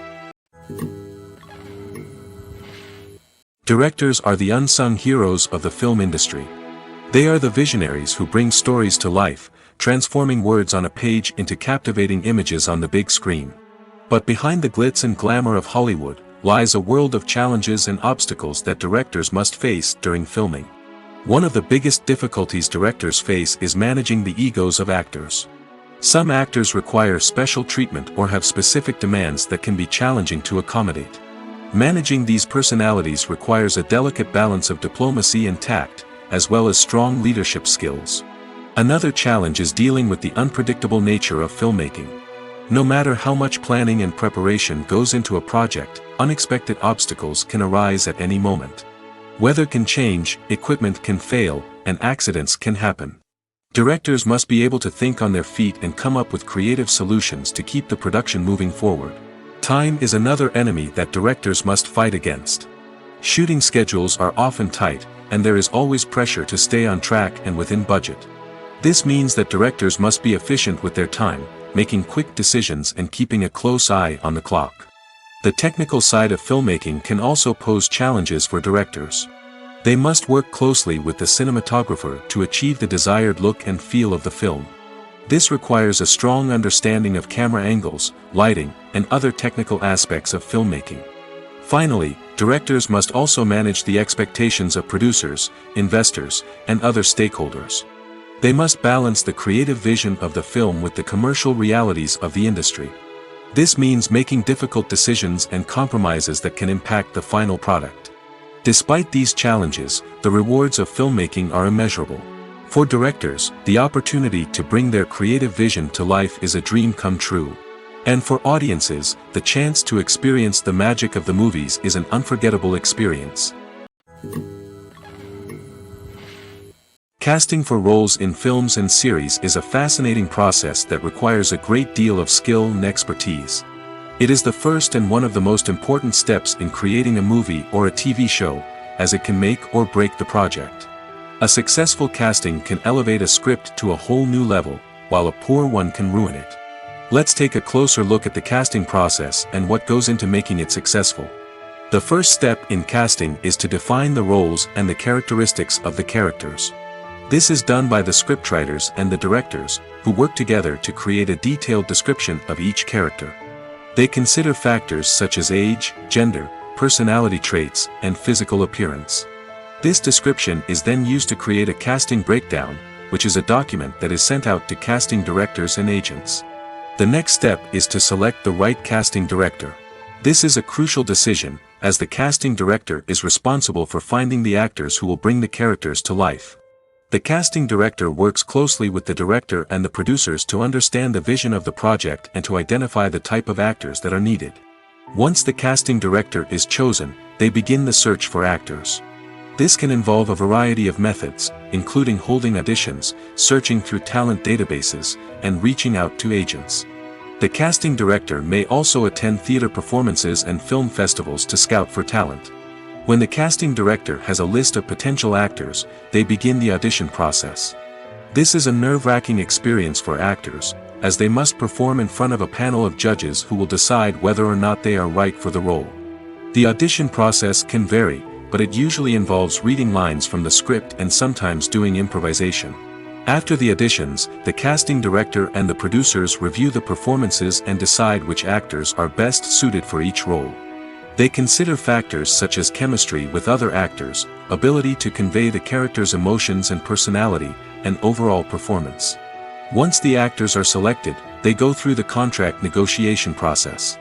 Directors are the unsung heroes of the film industry. They are the visionaries who bring stories to life, transforming words on a page into captivating images on the big screen. But behind the glitz and glamour of Hollywood, lies a world of challenges and obstacles that directors must face during filming. One of the biggest difficulties directors face is managing the egos of actors. Some actors require special treatment or have specific demands that can be challenging to accommodate. Managing these personalities requires a delicate balance of diplomacy and tact, as well as strong leadership skills. Another challenge is dealing with the unpredictable nature of filmmaking. No matter how much planning and preparation goes into a project, unexpected obstacles can arise at any moment. Weather can change, equipment can fail, and accidents can happen. Directors must be able to think on their feet and come up with creative solutions to keep the production moving forward. Time is another enemy that directors must fight against. Shooting schedules are often tight, and there is always pressure to stay on track and within budget. This means that directors must be efficient with their time, making quick decisions and keeping a close eye on the clock. The technical side of filmmaking can also pose challenges for directors. They must work closely with the cinematographer to achieve the desired look and feel of the film. This requires a strong understanding of camera angles, lighting, and other technical aspects of filmmaking. Finally, directors must also manage the expectations of producers, investors, and other stakeholders. They must balance the creative vision of the film with the commercial realities of the industry. This means making difficult decisions and compromises that can impact the final product. Despite these challenges, the rewards of filmmaking are immeasurable. For directors, the opportunity to bring their creative vision to life is a dream come true. And for audiences, the chance to experience the magic of the movies is an unforgettable experience. Casting for roles in films and series is a fascinating process that requires a great deal of skill and expertise. It is the first and one of the most important steps in creating a movie or a TV show, as it can make or break the project. A successful casting can elevate a script to a whole new level, while a poor one can ruin it. Let's take a closer look at the casting process and what goes into making it successful. The first step in casting is to define the roles and the characteristics of the characters. This is done by the scriptwriters and the directors, who work together to create a detailed description of each character. They consider factors such as age, gender, personality traits, and physical appearance. This description is then used to create a casting breakdown, which is a document that is sent out to casting directors and agents. The next step is to select the right casting director. This is a crucial decision, as the casting director is responsible for finding the actors who will bring the characters to life. The casting director works closely with the director and the producers to understand the vision of the project and to identify the type of actors that are needed. Once the casting director is chosen, they begin the search for actors. This can involve a variety of methods, including holding auditions, searching through talent databases, and reaching out to agents. The casting director may also attend theater performances and film festivals to scout for talent. When the casting director has a list of potential actors, they begin the audition process. This is a nerve-wracking experience for actors, as they must perform in front of a panel of judges who will decide whether or not they are right for the role. The audition process can vary, but it usually involves reading lines from the script and sometimes doing improvisation. After the auditions, the casting director and the producers review the performances and decide which actors are best suited for each role. They consider factors such as chemistry with other actors, ability to convey the character's emotions and personality, and overall performance. Once the actors are selected, they go through the contract negotiation process.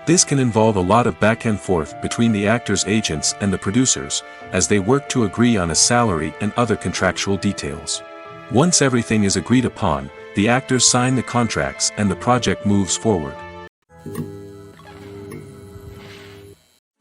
This can involve a lot of back and forth between the actors' agents and the producers, as they work to agree on a salary and other contractual details. Once everything is agreed upon, the actors sign the contracts and the project moves forward.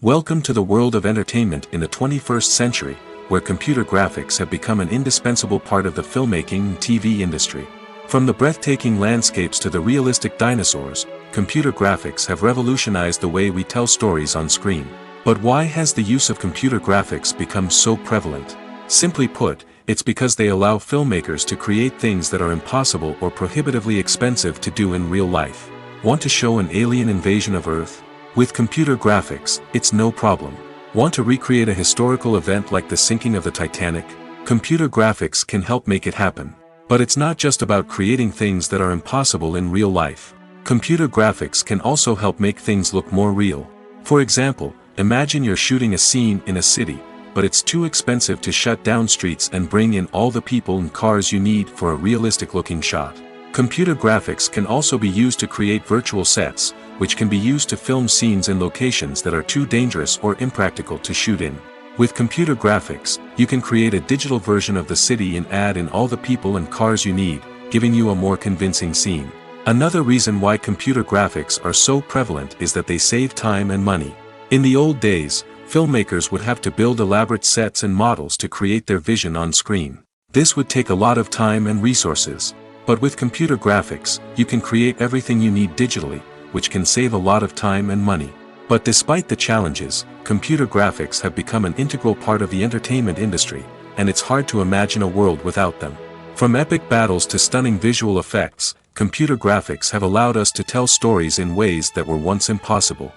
Welcome to the world of entertainment in the 21st century, where computer graphics have become an indispensable part of the filmmaking and TV industry. From the breathtaking landscapes to the realistic dinosaurs, computer graphics have revolutionized the way we tell stories on screen. But why has the use of computer graphics become so prevalent? Simply put, it's because they allow filmmakers to create things that are impossible or prohibitively expensive to do in real life. Want to show an alien invasion of Earth? With computer graphics, it's no problem. Want to recreate a historical event like the sinking of the Titanic? Computer graphics can help make it happen. But it's not just about creating things that are impossible in real life. Computer graphics can also help make things look more real. For example, imagine you're shooting a scene in a city, but it's too expensive to shut down streets and bring in all the people and cars you need for a realistic-looking shot. Computer graphics can also be used to create virtual sets, which can be used to film scenes in locations that are too dangerous or impractical to shoot in. With computer graphics, you can create a digital version of the city and add in all the people and cars you need, giving you a more convincing scene. Another reason why computer graphics are so prevalent is that they save time and money. In the old days, filmmakers would have to build elaborate sets and models to create their vision on screen. This would take a lot of time and resources. But with computer graphics, you can create everything you need digitally, which can save a lot of time and money. But despite the challenges, computer graphics have become an integral part of the entertainment industry, and it's hard to imagine a world without them. From epic battles to stunning visual effects, computer graphics have allowed us to tell stories in ways that were once impossible.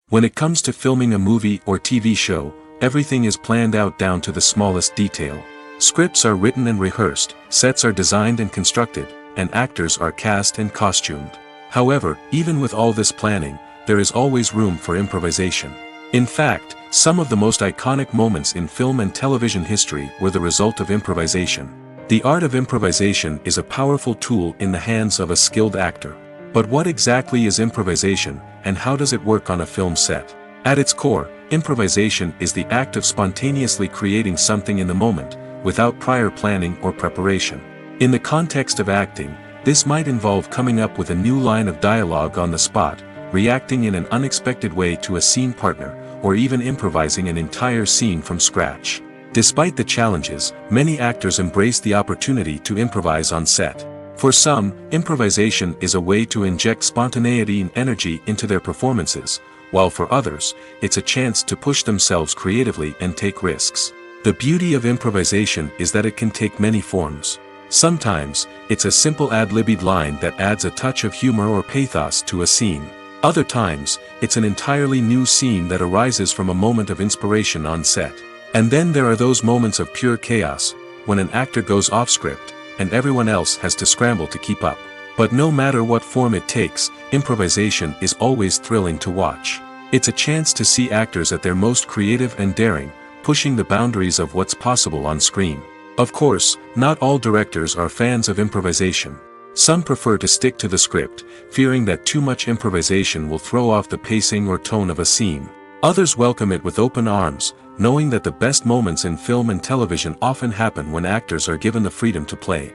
When it comes to filming a movie or TV show, everything is planned out down to the smallest detail. Scripts are written and rehearsed, sets are designed and constructed, and actors are cast and costumed. However, even with all this planning, there is always room for improvisation. In fact, some of the most iconic moments in film and television history were the result of improvisation. The art of improvisation is a powerful tool in the hands of a skilled actor. But what exactly is improvisation, and how does it work on a film set? At its core, improvisation is the act of spontaneously creating something in the moment, without prior planning or preparation. In the context of acting, This might involve coming up with a new line of dialogue on the spot, reacting in an unexpected way to a scene partner, or even improvising an entire scene from scratch. Despite the challenges, many actors embrace the opportunity to improvise on set. For some, improvisation is a way to inject spontaneity and energy into their performances, while for others, it's a chance to push themselves creatively and take risks. The beauty of improvisation is that it can take many forms. Sometimes, it's a simple ad-libbed line that adds a touch of humor or pathos to a scene. Other times, it's an entirely new scene that arises from a moment of inspiration on set. And then there are those moments of pure chaos, when an actor goes off script, and everyone else has to scramble to keep up. But no matter what form it takes, improvisation is always thrilling to watch. It's a chance to see actors at their most creative and daring, pushing the boundaries of what's possible on screen. Of course, not all directors are fans of improvisation. Some prefer to stick to the script, fearing that too much improvisation will throw off the pacing or tone of a scene. Others welcome it with open arms, knowing that the best moments in film and television often happen when actors are given the freedom to play.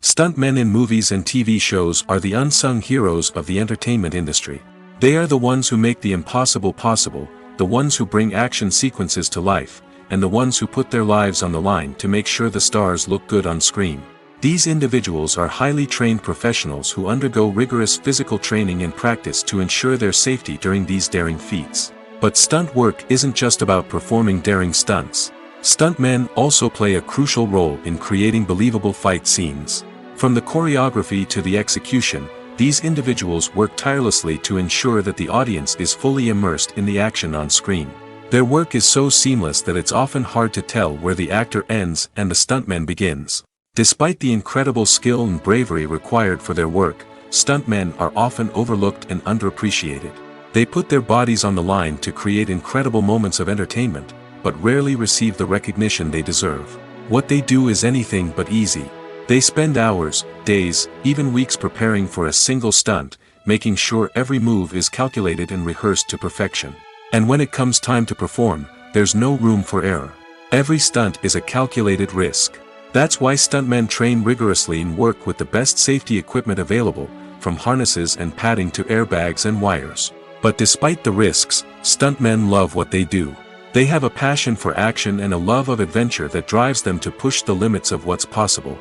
Stuntmen in movies and TV shows are the unsung heroes of the entertainment industry. They are the ones who make the impossible possible, the ones who bring action sequences to life, and the ones who put their lives on the line to make sure the stars look good on screen. These individuals are highly trained professionals who undergo rigorous physical training and practice to ensure their safety during these daring feats. But stunt work isn't just about performing daring stunts. Stuntmen also play a crucial role in creating believable fight scenes. From the choreography to the execution, these individuals work tirelessly to ensure that the audience is fully immersed in the action on screen. Their work is so seamless that it's often hard to tell where the actor ends and the stuntman begins. Despite the incredible skill and bravery required for their work, stuntmen are often overlooked and underappreciated. They put their bodies on the line to create incredible moments of entertainment, but rarely receive the recognition they deserve. What they do is anything but easy. They spend hours, days, even weeks preparing for a single stunt, making sure every move is calculated and rehearsed to perfection. And when it comes time to perform, there's no room for error. Every stunt is a calculated risk. That's why stuntmen train rigorously and work with the best safety equipment available, from harnesses and padding to airbags and wires. But despite the risks, stuntmen love what they do. They have a passion for action and a love of adventure that drives them to push the limits of what's possible.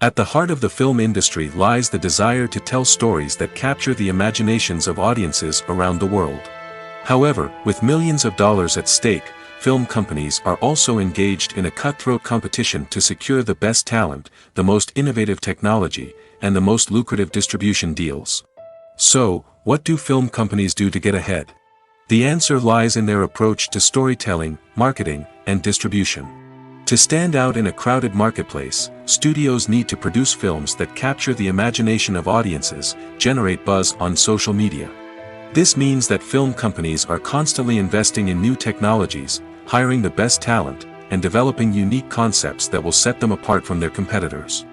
At the heart of the film industry lies the desire to tell stories that capture the imaginations of audiences around the world. However, with millions of dollars at stake, film companies are also engaged in a cutthroat competition to secure the best talent, the most innovative technology, and the most lucrative distribution deals. So, what do film companies do to get ahead? The answer lies in their approach to storytelling, marketing, and distribution. To stand out in a crowded marketplace, studios need to produce films that capture the imagination of audiences, generate buzz on social media. This means that film companies are constantly investing in new technologies, hiring the best talent, and developing unique concepts that will set them apart from their competitors.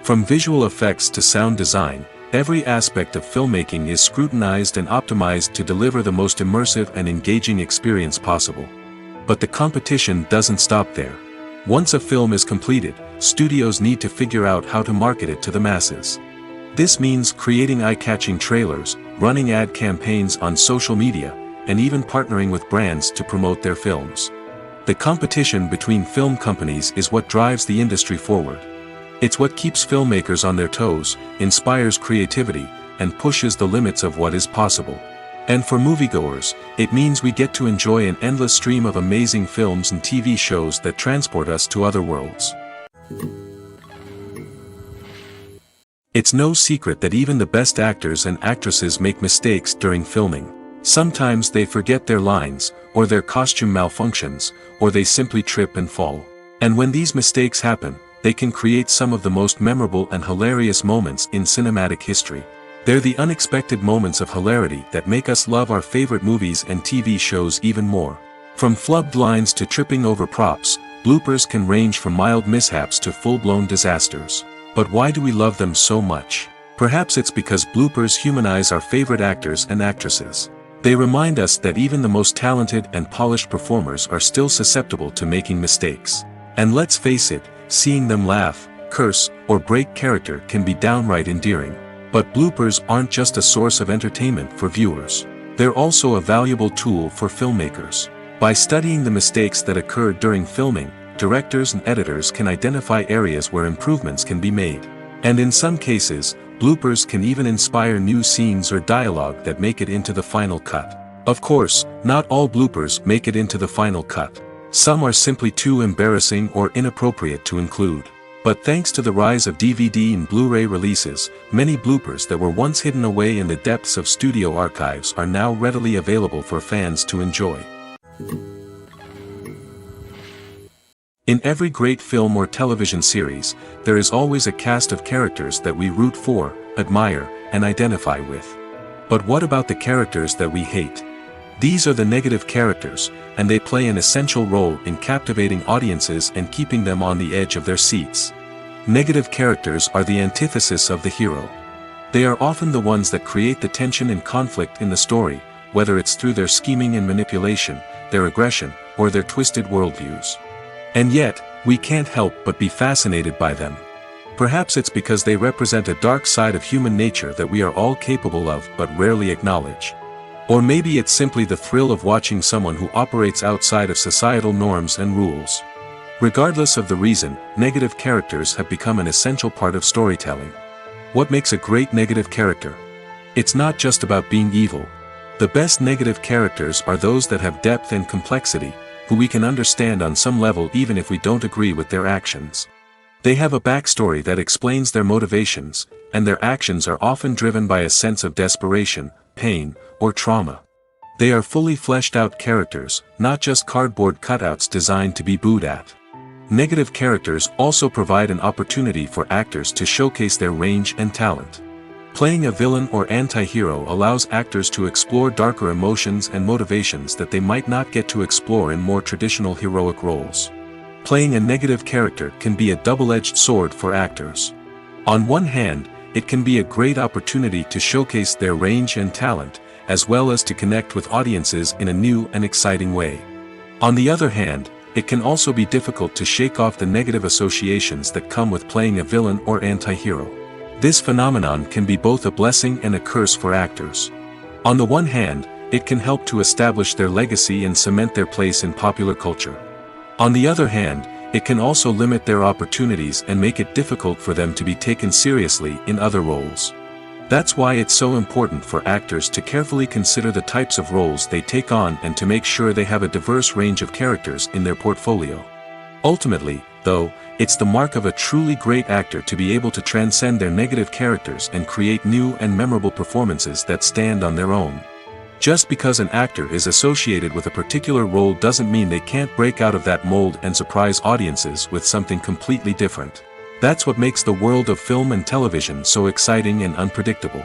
From visual effects to sound design, every aspect of filmmaking is scrutinized and optimized to deliver the most immersive and engaging experience possible. But the competition doesn't stop there. Once a film is completed, studios need to figure out how to market it to the masses. This means creating eye-catching trailers, running ad campaigns on social media, and even partnering with brands to promote their films. The competition between film companies is what drives the industry forward. It's what keeps filmmakers on their toes, inspires creativity, and pushes the limits of what is possible. And for moviegoers, it means we get to enjoy an endless stream of amazing films and TV shows that transport us to other worlds. It's no secret that even the best actors and actresses make mistakes during filming. Sometimes they forget their lines, or their costume malfunctions, or they simply trip and fall. And when these mistakes happen, they can create some of the most memorable and hilarious moments in cinematic history. They're the unexpected moments of hilarity that make us love our favorite movies and TV shows even more. From flubbed lines to tripping over props, bloopers can range from mild mishaps to full-blown disasters. But why do we love them so much? Perhaps it's because bloopers humanize our favorite actors and actresses. They remind us that even the most talented and polished performers are still susceptible to making mistakes. And let's face it, seeing them laugh, curse, or break character can be downright endearing. But bloopers aren't just a source of entertainment for viewers. They're also a valuable tool for filmmakers. By studying the mistakes that occurred during filming, directors and editors can identify areas where improvements can be made. And in some cases, bloopers can even inspire new scenes or dialogue that make it into the final cut. Of course, not all bloopers make it into the final cut. Some are simply too embarrassing or inappropriate to include. But thanks to the rise of DVD and Blu-ray releases, many bloopers that were once hidden away in the depths of studio archives are now readily available for fans to enjoy. In every great film or television series, there is always a cast of characters that we root for, admire, and identify with. But what about the characters that we hate? These are the negative characters, and they play an essential role in captivating audiences and keeping them on the edge of their seats. Negative characters are the antithesis of the hero. They are often the ones that create the tension and conflict in the story, whether it's through their scheming and manipulation, their aggression, or their twisted worldviews. And yet, we can't help but be fascinated by them. Perhaps it's because they represent a dark side of human nature that we are all capable of but rarely acknowledge. Or maybe it's simply the thrill of watching someone who operates outside of societal norms and rules. Regardless of the reason, negative characters have become an essential part of storytelling. What makes a great negative character? It's not just about being evil. The best negative characters are those that have depth and complexity, who we can understand on some level even if we don't agree with their actions. They have a backstory that explains their motivations, and their actions are often driven by a sense of desperation, pain, or trauma. They are fully fleshed out characters, not just cardboard cutouts designed to be booed at. Negative characters also provide an opportunity for actors to showcase their range and talent. Playing a villain or anti-hero allows actors to explore darker emotions and motivations that they might not get to explore in more traditional heroic roles. Playing a negative character can be a double-edged sword for actors. On one hand, it can be a great opportunity to showcase their range and talent, as well as to connect with audiences in a new and exciting way. On the other hand, it can also be difficult to shake off the negative associations that come with playing a villain or anti-hero. This phenomenon can be both a blessing and a curse for actors. On the one hand, it can help to establish their legacy and cement their place in popular culture. On the other hand, it can also limit their opportunities and make it difficult for them to be taken seriously in other roles. That's why it's so important for actors to carefully consider the types of roles they take on and to make sure they have a diverse range of characters in their portfolio. Ultimately, though, it's the mark of a truly great actor to be able to transcend their negative characters and create new and memorable performances that stand on their own. Just because an actor is associated with a particular role doesn't mean they can't break out of that mold and surprise audiences with something completely different. That's what makes the world of film and television so exciting and unpredictable.